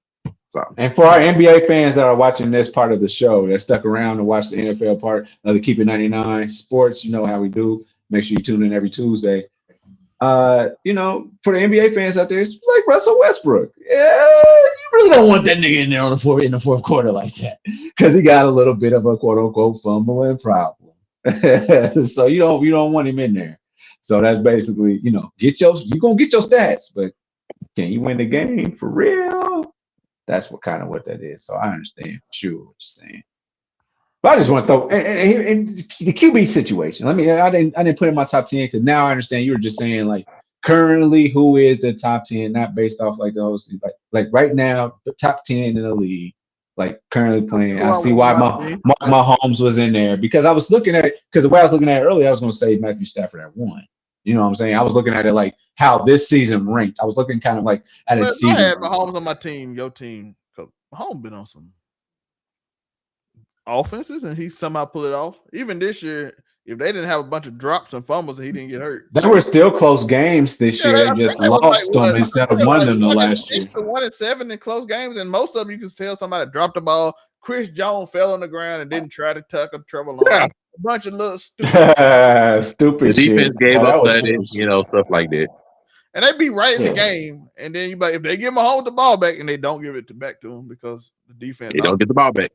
S5: So,
S4: and for our NBA fans that are watching this part of the show, that stuck around to watch the NFL part of the Keep It 99 Sports, you know how we do. Make sure you tune in every Tuesday. For the NBA fans out there, it's like Russell Westbrook. Yeah, you really don't want that nigga in there in the fourth quarter like that, because he got a little bit of a quote unquote fumbling problem. So you don't want him in there. So that's basically, you're gonna get your stats, but can you win the game for real? That's what that is. So I understand for sure what you're saying. But I just want to throw and the QB situation. I didn't put in my top 10 because now I understand you were just saying like currently who is the top 10, not based off like those like right now the top 10 in the league, like currently playing. I see why my Holmes was in there, because I was looking at it, because the way I was looking at it earlier, I was going to say Matthew Stafford at 1. You know what I'm saying? I was looking at it like how this season ranked. I was looking kind of like at a season.
S3: I had Mahomes on my team, your team. Mahomes been on some offenses, and he somehow pulled it off. Even this year, if they didn't have a bunch of drops and fumbles and he didn't get hurt.
S4: There were still close games this year. They just lost them instead of won them the last year.
S3: 1-7 in close games, and most of them you can tell somebody dropped the ball. Chris Jones fell on the ground and didn't try to tackle Trevor Lawrence. A bunch of little
S4: stupid
S5: the defense
S4: shit.
S5: gave up that, stuff like that.
S3: And they be right in the game. And then if they give Mahomes the ball back, and they don't give it back to him because the defense
S5: don't get the ball back.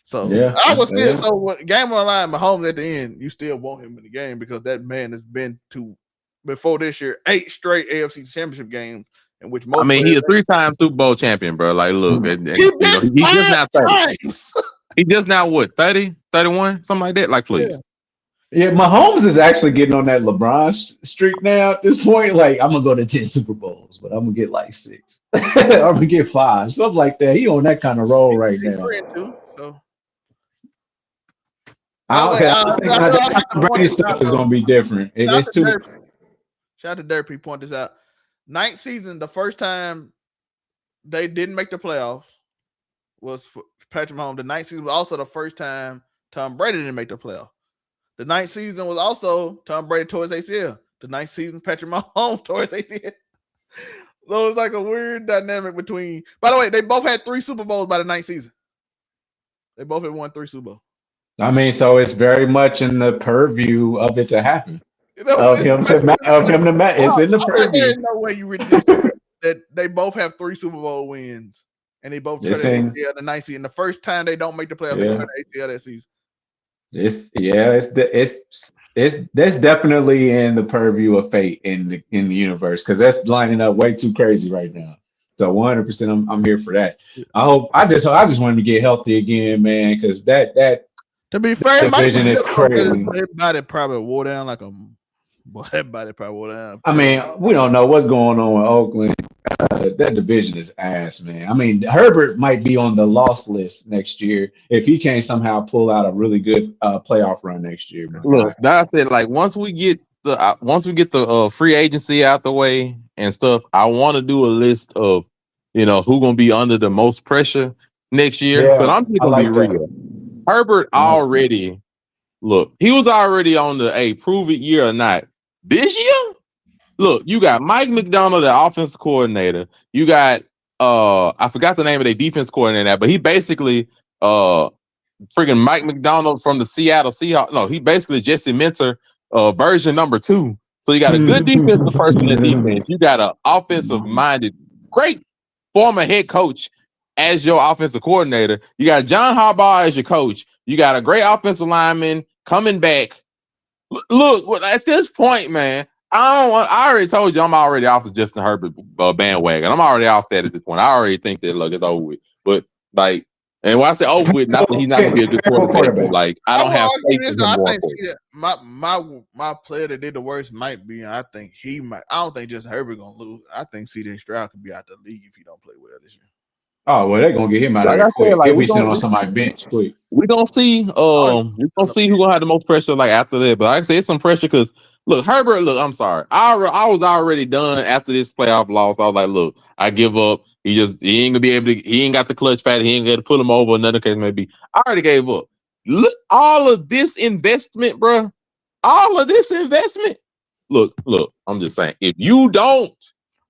S3: So I was still so game on the line, Mahomes at the end, you still want him in the game because that man has been to before this year 8 straight AFC Championship games in which most.
S5: He's a 3-time Super Bowl champion, bro. Like, look, he's just not 30. He just now what 30, 31, something like that. Like, please.
S4: Yeah, Mahomes is actually getting on that LeBron streak now at this point. Like, I'm gonna go to 10 Super Bowls, but I'm gonna get like 6. I'm gonna get 5, something like that. He on that kind of roll right
S3: He's
S4: now.
S3: too, so.
S4: I think that Tom Brady stuff is gonna be different. It's too.
S3: Shout out to Derpy, point this out. 9th season, the first time they didn't make the playoffs was for Patrick Mahomes. The 9th season was also the first time Tom Brady didn't make the playoffs. The 9th season was also Tom Brady tore his ACL. The 9th season, Patrick Mahomes tore his ACL. So it's like a weird dynamic between. By the way, they both had 3 Super Bowls by the 9th season. They both had won 3 Super Bowls.
S4: I mean, so it's very much in the purview of it to happen. Of him to match. It's in the purview.
S3: There's no way you ridiculous that they both have 3 Super Bowl wins, and they both turn ACL the 9th season. The first time they don't make the playoffs, they turn ACL that season.
S4: That's definitely in the purview of fate in the universe, because that's lining up way too crazy right now. So 100%, I'm here for that. I just want him to get healthy again, man, because that
S3: to be fair,
S4: division is crazy.
S3: Everybody probably wore down like a. Boy, everybody probably wore down.
S4: I mean, we don't know what's going on with Oakland. That division is ass, man. I mean, Herbert might be on the loss list next year if he can't somehow pull out a really good playoff run next year. Man.
S5: Look, I said, like, once we get the free agency out the way and stuff, I want to do a list of, who gonna be under the most pressure next year. But I'm just gonna be real. Herbert already, look, he was already on the prove it year or not. This year, look, you got Mike McDonald, the offensive coordinator. You got I forgot the name of their defense coordinator, but he basically freaking Mike McDonald from the Seattle Seahawks. No, he basically Jesse Minter version number 2. So you got a good defensive person in defense. You got an offensive minded, great former head coach as your offensive coordinator. You got John Harbaugh as your coach. You got a great offensive lineman coming back. Look, at this point, man, I already told you I'm already off the Justin Herbert bandwagon. I'm already off that at this point. I already think that, look, it's over with. But, like, and when I say over with, not that he's not going to be a good quarterback. Like, I don't have faith in him.
S3: I think my player that did the worst might be, and I think he might. I don't think Justin Herbert going to lose. I think C.J. Stroud could be out the league if he don't play well this year.
S4: Oh, well, they're gonna get him out of there quick. Like, we sitting on somebody's bench quick.
S5: We're gonna see who's gonna have the most pressure like after that. But like I say, it's some pressure because look, Herbert, I'm sorry. I was already done after this playoff loss. I was like, look, I give up. He ain't gonna be able to, he ain't got the clutch fat, he ain't gonna pull him over, another case maybe. I already gave up. Look, all of this investment, bro. Look, I'm just saying, if you don't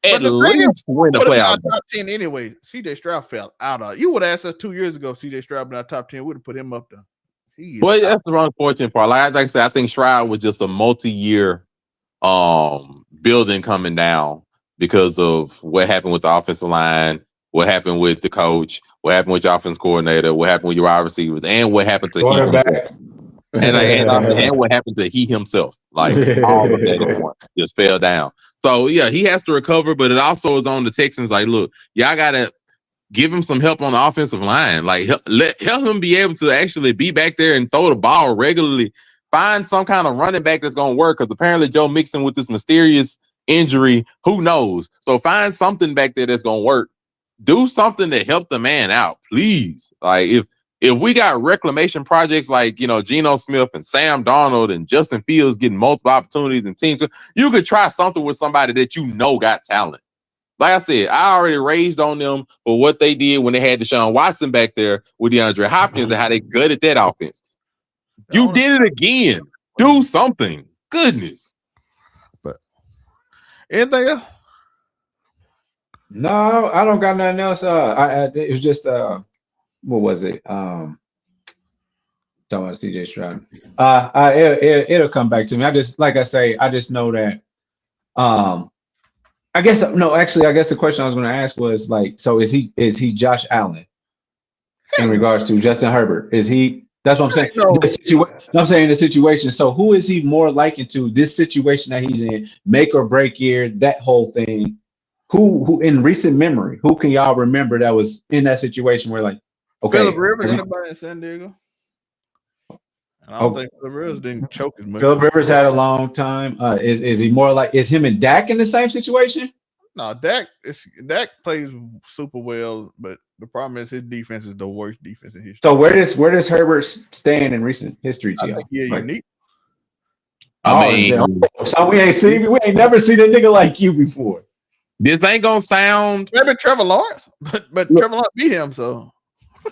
S5: at least win the playoff.
S3: Top 10 anyway. CJ Stroud fell out of. You would have asked us 2 years ago. CJ Stroud been our top 10. Would have put him up there.
S5: Well, that's the unfortunate part. Like I said, I think Stroud was just a multi-year building coming down because of what happened with the offensive line, what happened with the coach, what happened with your offense coordinator, what happened with your wide receivers, and what happened to he himself. And what happened to he himself. Like all of that just fell down. So yeah, he has to recover, but it also is on the Texans. Like, look, y'all gotta give him some help on the offensive line. Like, help him be able to actually be back there and throw the ball regularly. Find some kind of running back that's gonna work, because apparently Joe Mixon with this mysterious injury, who knows? So find something back there that's gonna work. Do something to help the man out, please. Like, if we got reclamation projects like, Geno Smith and Sam Darnold and Justin Fields getting multiple opportunities and teams, you could try something with somebody that got talent. Like I said, I already raised on them for what they did when they had Deshaun Watson back there with DeAndre Hopkins and how they gutted that offense. You did it again. Do something. Goodness.
S3: But anything else?
S4: No, I don't got nothing else. It was just what was it? Talking about CJ Stroud. It'll come back to me. I just know that. I guess the question I was going to ask was like, so is he Josh Allen in regards to Justin Herbert? Is he? That's what I'm saying. I'm saying the situation. So who is he more likened to? This situation that he's in, make or break year, that whole thing. Who in recent memory? Who can y'all remember that was in that situation where like, Okay.
S3: Phillip Rivers, anybody in San Diego? And I don't think Phillip Rivers didn't choke as much.
S4: Phillip Rivers had a long time. Is he more like, is him and Dak in the same situation?
S3: No, Dak plays super well, but the problem is his defense is the worst defense in history.
S4: So where does Herbert stand in recent history to y'all?
S3: Unique.
S4: So we ain't never seen a nigga like you before.
S5: This ain't gonna sound.
S3: Maybe Trevor Lawrence, but Trevor Lawrence beat him. So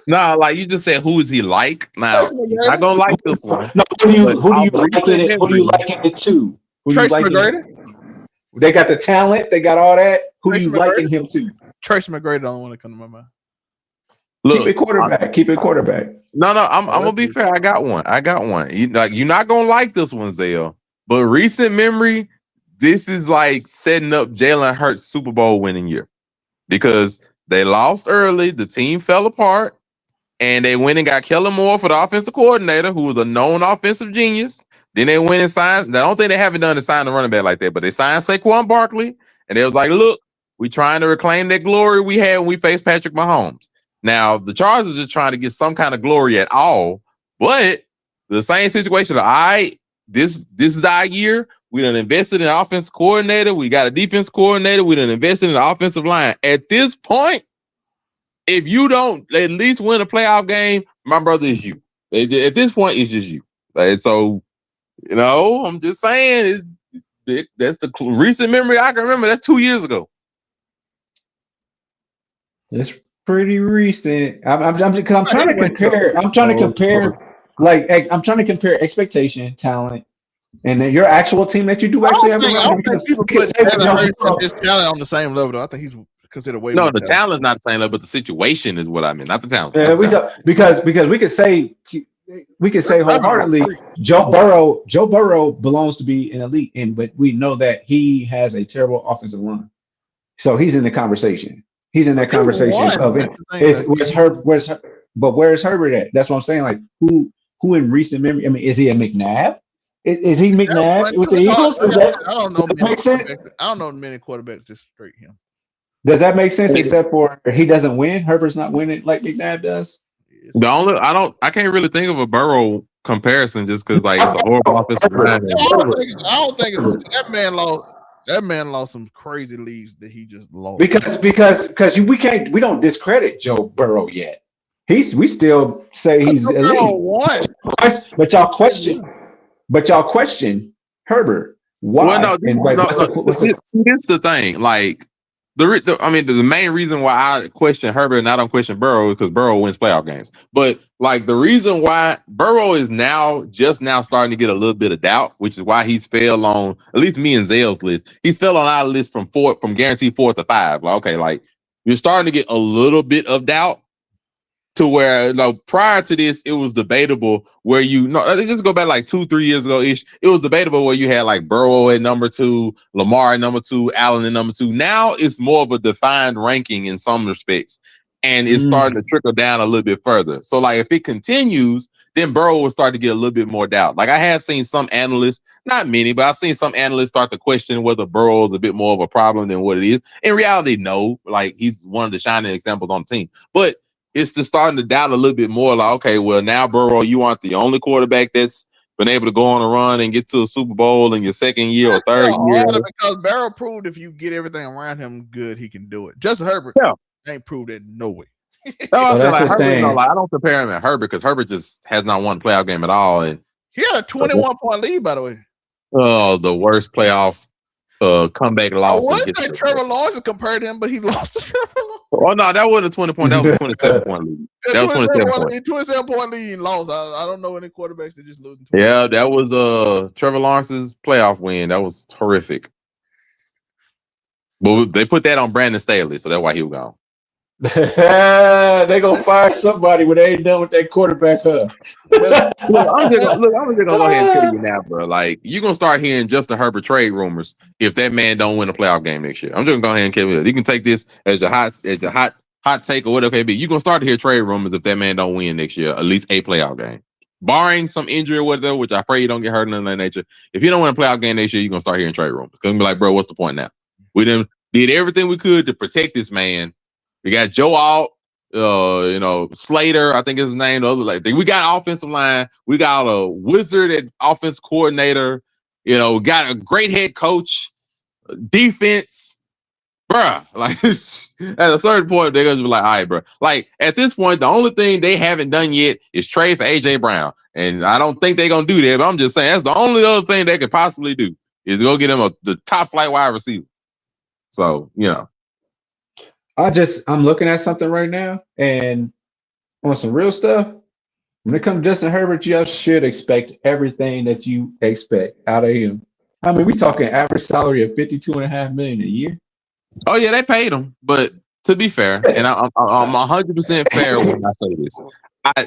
S5: nah, like you just said, who is he like? Now, not gonna like this one.
S4: No, who do you like it to?
S3: Trace McGrady.
S4: They got the talent. They got all that. Who do you liking him to?
S3: Trace McGrady, the only one that come to my mind.
S4: Look, keep it quarterback.
S5: No, I'm gonna be fair. I got one. You're not gonna like this one, Zale. But recent memory, this is like setting up Jalen Hurts' Super Bowl winning year because they lost early. The team fell apart, and they went and got Kellen Moore for the offensive coordinator, who was a known offensive genius. Then they went and signed. I don't think they haven't done to sign the running back like that, but they signed Saquon Barkley, and they was like, "Look, we trying to reclaim that glory we had when we faced Patrick Mahomes." Now the Chargers are just trying to get some kind of glory at all, but the same situation. This is our year. We done invested in an offensive coordinator. We got a defense coordinator. We done invested in the offensive line. At this point, if you don't at least win a playoff game, my brother, is you. At this point, it's just you. So, I'm just saying, that's the recent memory I can remember. That's 2 years ago.
S4: It's pretty recent. I'm trying to compare. I'm trying to compare expectation, talent, and then your actual team that you do actually have.
S3: I don't think people put his talent on the same level, though. I think he's considered way.
S5: No, the talent's not the same level, but the situation is what I mean, not the talent.
S4: Yeah, because we could say wholeheartedly Joe Burrow belongs to be an elite, but we know that he has a terrible offensive line, so he's in the conversation. He's in that conversation of it. But where's Herbert at? That's what I'm saying. Like who in recent memory? I mean, is he a McNabb? Is he McNabb with the Eagles?
S3: I don't know. I don't know many quarterbacks just straight him.
S4: Does that make sense? Except for he doesn't win. Herbert's not winning like McNabb does.
S5: I can't really think of a Burrow comparison just because like it's a horrible offensive line.
S3: I don't think that man lost some crazy leads that he just lost.
S4: Because we don't discredit Joe Burrow yet. We still say he's elite. But y'all question Herbert. Why?
S5: Well, That's the thing. Like the main reason why I question Herbert and I don't question Burrow is because Burrow wins playoff games. But like the reason why Burrow is just now starting to get a little bit of doubt, which is why he's fell on at least me and Zale's list. He's fell on our list from guaranteed 4 to 5. Like, okay, like you're starting to get a little bit of doubt to where prior to this, it was debatable where just go back like 2-3 years ago ish. It was debatable where you had like Burrow at number 2, Lamar at number 2, Allen at number 2. Now it's more of a defined ranking in some respects, and it's starting to trickle down a little bit further. So like if it continues, then Burrow will start to get a little bit more doubt. Like I have seen some analysts, not many, but I've seen some analysts start to question whether Burrow is a bit more of a problem than what it is. In reality, no. Like he's one of the shining examples on the team, but it's just starting to doubt a little bit more. Like, okay, well, now, Burrow, you aren't the only quarterback that's been able to go on a run and get to a Super Bowl in your second year or third year.
S3: Because Burrow proved if you get everything around him good, he can do it. Justin Herbert ain't proved it no way.
S5: I don't compare him to Herbert because Herbert just has not won a playoff game at all. And
S3: he had a 21-point lead, by the way.
S5: Oh, the worst playoff comeback loss.
S3: I would say Trevor Lawrence compared to him, but he lost to Trevor Lawrence.
S5: Oh no, that wasn't a 20 point. That was a 27-point lead. That was
S3: 27-point lead loss. I don't know any quarterbacks that just lose.
S5: Yeah, that was Trevor Lawrence's playoff win. That was horrific. But they put that on Brandon Staley, so that's why he was gone.
S4: They gonna fire somebody when they ain't done with that quarterback.
S5: I'm just gonna go ahead and tell you now, bro. Like you're gonna start hearing Justin Herbert trade rumors if that man don't win a playoff game next year. I'm just gonna go ahead and tell you. You can take this as your hot take or whatever it be. You're gonna start to hear trade rumors if that man don't win next year, at least a playoff game. Barring some injury or whatever, which I pray you don't get hurt in that nature. If you don't win a playoff game next year, you're gonna start hearing trade rumors. Gonna be like, bro, what's the point now? We did everything we could to protect this man. We got Joe Alt. Slater, I think is his name. The other we got offensive line. We got a wizard at offense coordinator. Got a great head coach. Defense, bruh. Like at a certain point, they're gonna be like, all right, bruh. Like at this point, the only thing they haven't done yet is trade for AJ Brown, and I don't think they're gonna do that. But I'm just saying that's the only other thing they could possibly do is go get him the top flight wide receiver. So
S4: I'm looking at something right now, and on some real stuff. When it comes to Justin Herbert, you should expect everything that you expect out of him. I mean, we talking average salary of $52.5 million a year.
S5: Oh yeah, they paid him, but to be fair, and I'm 100% fair when I say this.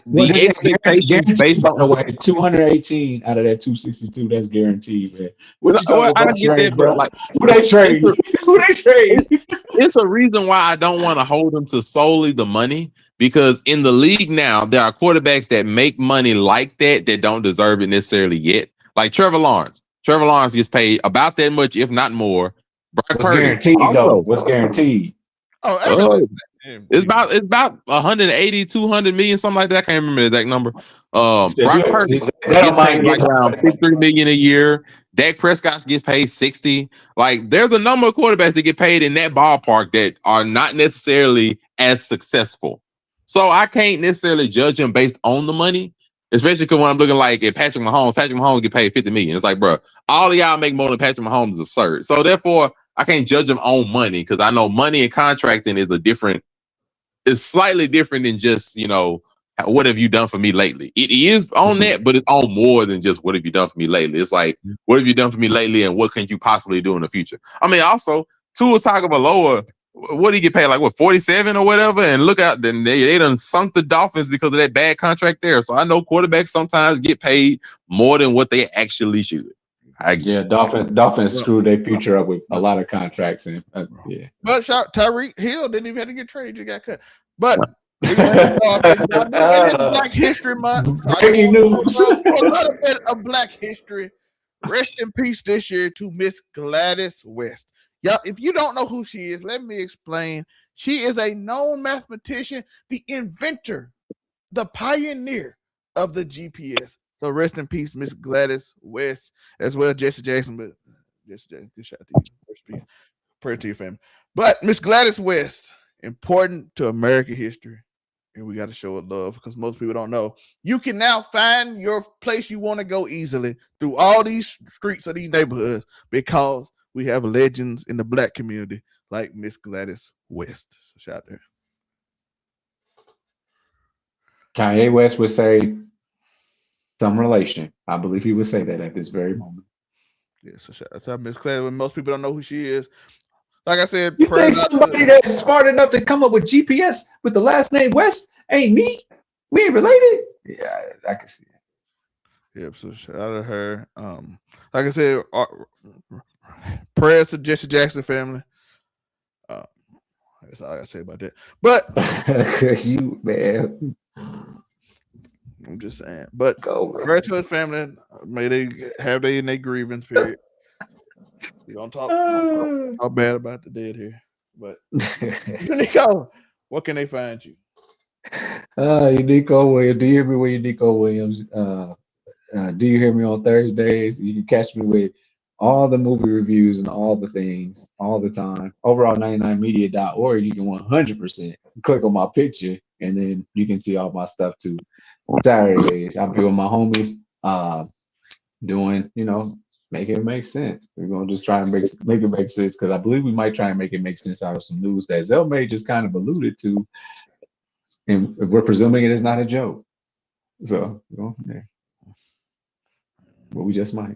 S5: The expectations based on
S4: the way 218 out of that 262, that's guaranteed, man. What you talking
S5: I
S4: about
S5: get
S4: trade,
S5: that,
S4: bro?
S5: but
S4: Who they trade? Who they trade?
S5: It's a reason why I don't want to hold them to solely the money, because in the league now there are quarterbacks that make money like that don't deserve it necessarily yet. Like Trevor Lawrence. Trevor Lawrence gets paid about that much, if not more.
S4: What's guaranteed though? What's guaranteed?
S5: It's about 180, 200 million, something like that. I can't remember the exact number. Brock Purdy gets paid like around $53 million a year. Dak Prescott gets paid 60. Like there's a number of quarterbacks that get paid in that ballpark that are not necessarily as successful. So I can't necessarily judge them based on the money, especially because when I'm looking like at Patrick Mahomes get paid 50 million. It's like, bro, all of y'all make more than Patrick Mahomes is absurd. So therefore, I can't judge them on money because I know money and contracting is it's slightly different than just, what have you done for me lately? It is on that, but it's on more than just what have you done for me lately. It's like, what have you done for me lately and what can you possibly do in the future? I mean, also, Tua Tagovailoa, what did he get paid? Like, what, 47 or whatever? And look out, then they done sunk the Dolphins because of that bad contract there. So I know quarterbacks sometimes get paid more than what they actually should.
S4: Dolphins screwed their future up with a lot of contracts. And
S3: But Tyreek Hill didn't even have to get traded; he got cut. But it's Black History Month.
S4: Breaking news.
S3: A little bit of Black history. Rest in peace this year to Miss Gladys West. Y'all, if you don't know who she is, let me explain. She is a known mathematician, the inventor, the pioneer of the GPS. So rest in peace, Miss Gladys West, as well as Jesse Jackson. But Jesse Jackson, good shout to you. Rest in peace. Prayer to your family. But Miss Gladys West, important to American history. And we got to show it love because most people don't know. You can now find your place you want to go easily through all these streets of these neighborhoods because we have legends in the Black community like Miss Gladys West. So shout out there.
S4: Kanye West would say some relation. I believe he would say that at this very moment.
S3: Yeah, so shout out to Miss Gladys. When most people don't know who she is. Like I said,
S4: you think somebody that's smart enough to come up with GPS with the last name West ain't me? We ain't related? Yeah, I can see it.
S3: Yep, so shout out to her. Like I said, prayers to Jesse Jackson family. That's all I gotta say about that. But
S4: you man,
S3: I'm just saying. But prayers to his family. May they have in their grievance period. We don't talk bad about the dead here. But Nico, what can they find you?
S4: Unico Williams. Do you hear me with Unico Williams? Do you hear me on Thursdays? You can catch me with all the movie reviews and all the things all the time. Overall99media.org. You can 100% click on my picture and then you can see all my stuff too. Saturdays, I'll be with my homies doing, making it make sense. We're gonna just try and make it make sense because I believe we might try and make it make sense out of some news that Zelmay just kind of alluded to, and we're presuming it is not a joke. So go from there. But we just might.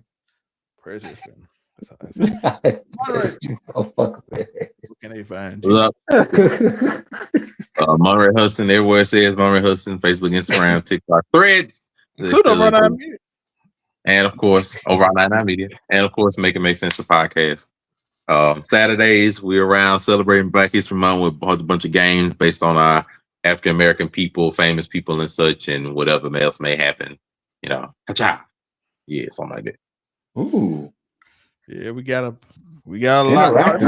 S3: Praise his family. That's how I say. What can they find you?
S5: What's up? Monterey Hudson, everywhere it says Monterey Hudson, Facebook, Instagram, TikTok, Threads. And of course, over on 99 Media. And of course, Make It Make Sense, the podcast. Saturdays, we're around celebrating Black History Month with a bunch of games based on our African American people, famous people, and such, and whatever else may happen. Ka-cha. Yeah, something like that.
S4: Ooh.
S3: Yeah, we got a lot.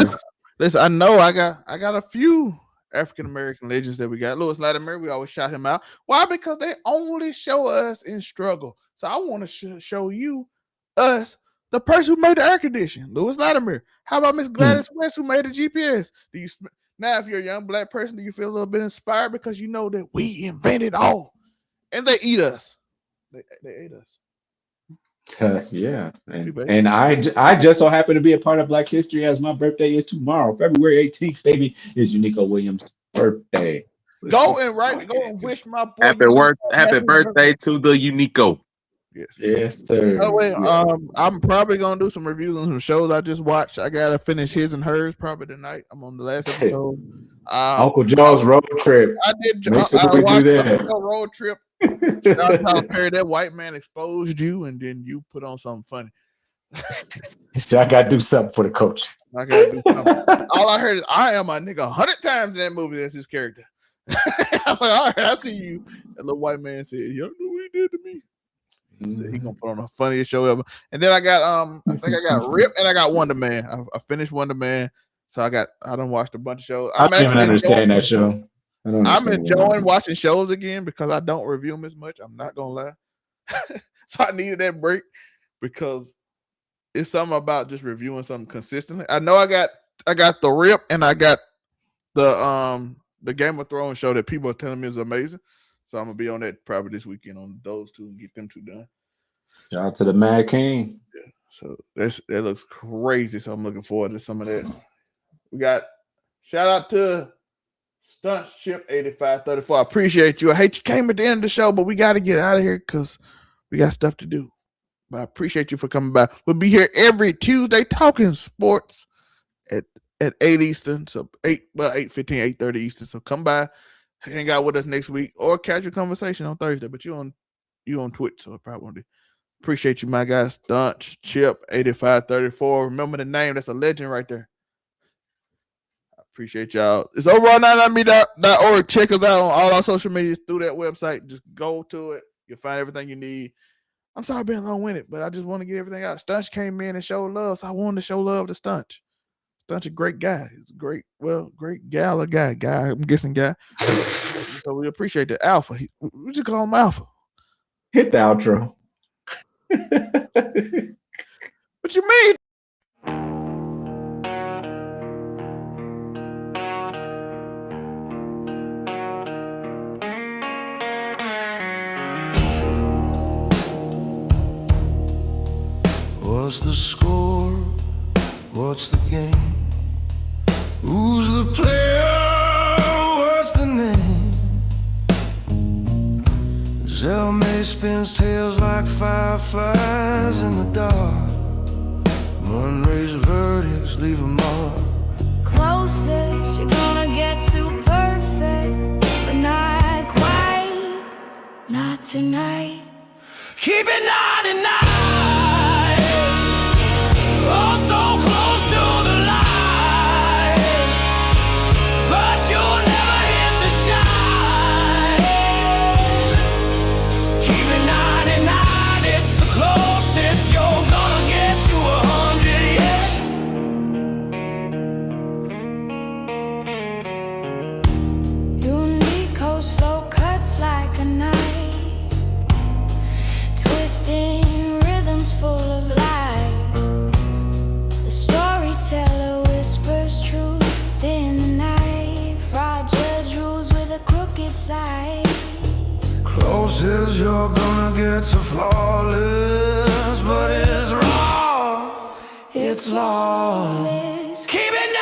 S3: Listen, I know I got a few African American legends that we got. Louis Latimer, we always shout him out. Why? Because they only show us in struggle. So I want to show you, us, the person who made the air conditioning, Louis Latimer. How about Miss Gladys West, who made the GPS? Do you now, if you're a young black person, do you feel a little bit inspired because you know that we invented all, and they eat us? They ate us.
S4: Yeah, and I just so happen to be a part of Black History as my birthday is tomorrow, February 18th. Baby, is Unico Williams' birthday.
S3: Go and wish my boy
S5: Happy birthday to the Unico.
S4: Yes, sir.
S3: By the way, I'm probably gonna do some reviews on some shows I just watched. I gotta finish His and Hers probably tonight. I'm on the last episode.
S4: Uncle Joe's road trip.
S3: I did.
S4: Make sure we do that.
S3: Road trip. Tyler Perry, that white man exposed you, and then you put on something funny.
S4: He said, "I gotta do something for the coach."
S3: I gotta do something. All I heard is, "I am a nigga" 100 times in that movie. That's his character. I'm like, all right, I see you. That little white man said, "You don't know what he did to me." So he gonna put on the funniest show ever. And then I got I think I got Rip and I got Wonder Man. I finished Wonder Man, so I done watched a bunch of shows.
S4: I don't even understand that show.
S3: I'm enjoying watching shows again because I don't review them as much. I'm not gonna lie. So I needed that break because it's something about just reviewing something consistently. I know I got the Rip and I got the Game of Thrones show that people are telling me is amazing. So I'm gonna be on that probably this weekend on those two and get them two done.
S4: Shout out to the Mad King.
S3: Yeah. So that looks crazy. So I'm looking forward to some of that. We got shout out to Stunts Chip 8534. I appreciate you. I hate you came at the end of the show, but we got to get out of here because we got stuff to do. But I appreciate you for coming by. We'll be here every Tuesday talking sports at 8 Eastern. So 8:15, 8:30 Eastern. So come by. Hang out with us next week or catch a conversation on Thursday, but you on Twitch, so I probably won't do. Appreciate you, my guy. Stunt Chip 8534. Remember the name, that's a legend right there. I appreciate y'all. It's over on 9me.org. Check us out on all our social medias through that website. Just go to it. You'll find everything you need. I'm sorry being long-winded, but I just want to get everything out. Stunch came in and showed love, so I wanted to show love to Stunch. Stunch a great guy. He's a great gal or guy. I'm guessing guy. So we appreciate the Alpha. We just call him Alpha.
S4: Hit the outro.
S3: What you mean?
S6: What's the score? What's the game? Who's the player? What's the name? Zelmay spins tails like fireflies in the dark. Unraised verdicts leave a mark.
S7: Closest you're gonna get to perfect, but not quite. Not tonight.
S6: Keep it 99. Oh, so close to the light, but you'll never hit the shine. Keep it 99, it's the closest you're gonna get to 100, yeah.
S7: Unico's flow cuts like a knife, twisting rhythms full of life. The storyteller whispers truth in the night. Fraud judge rules with a crooked side.
S6: Closest you're gonna get to flawless, but it's raw, it's lawless. Keep it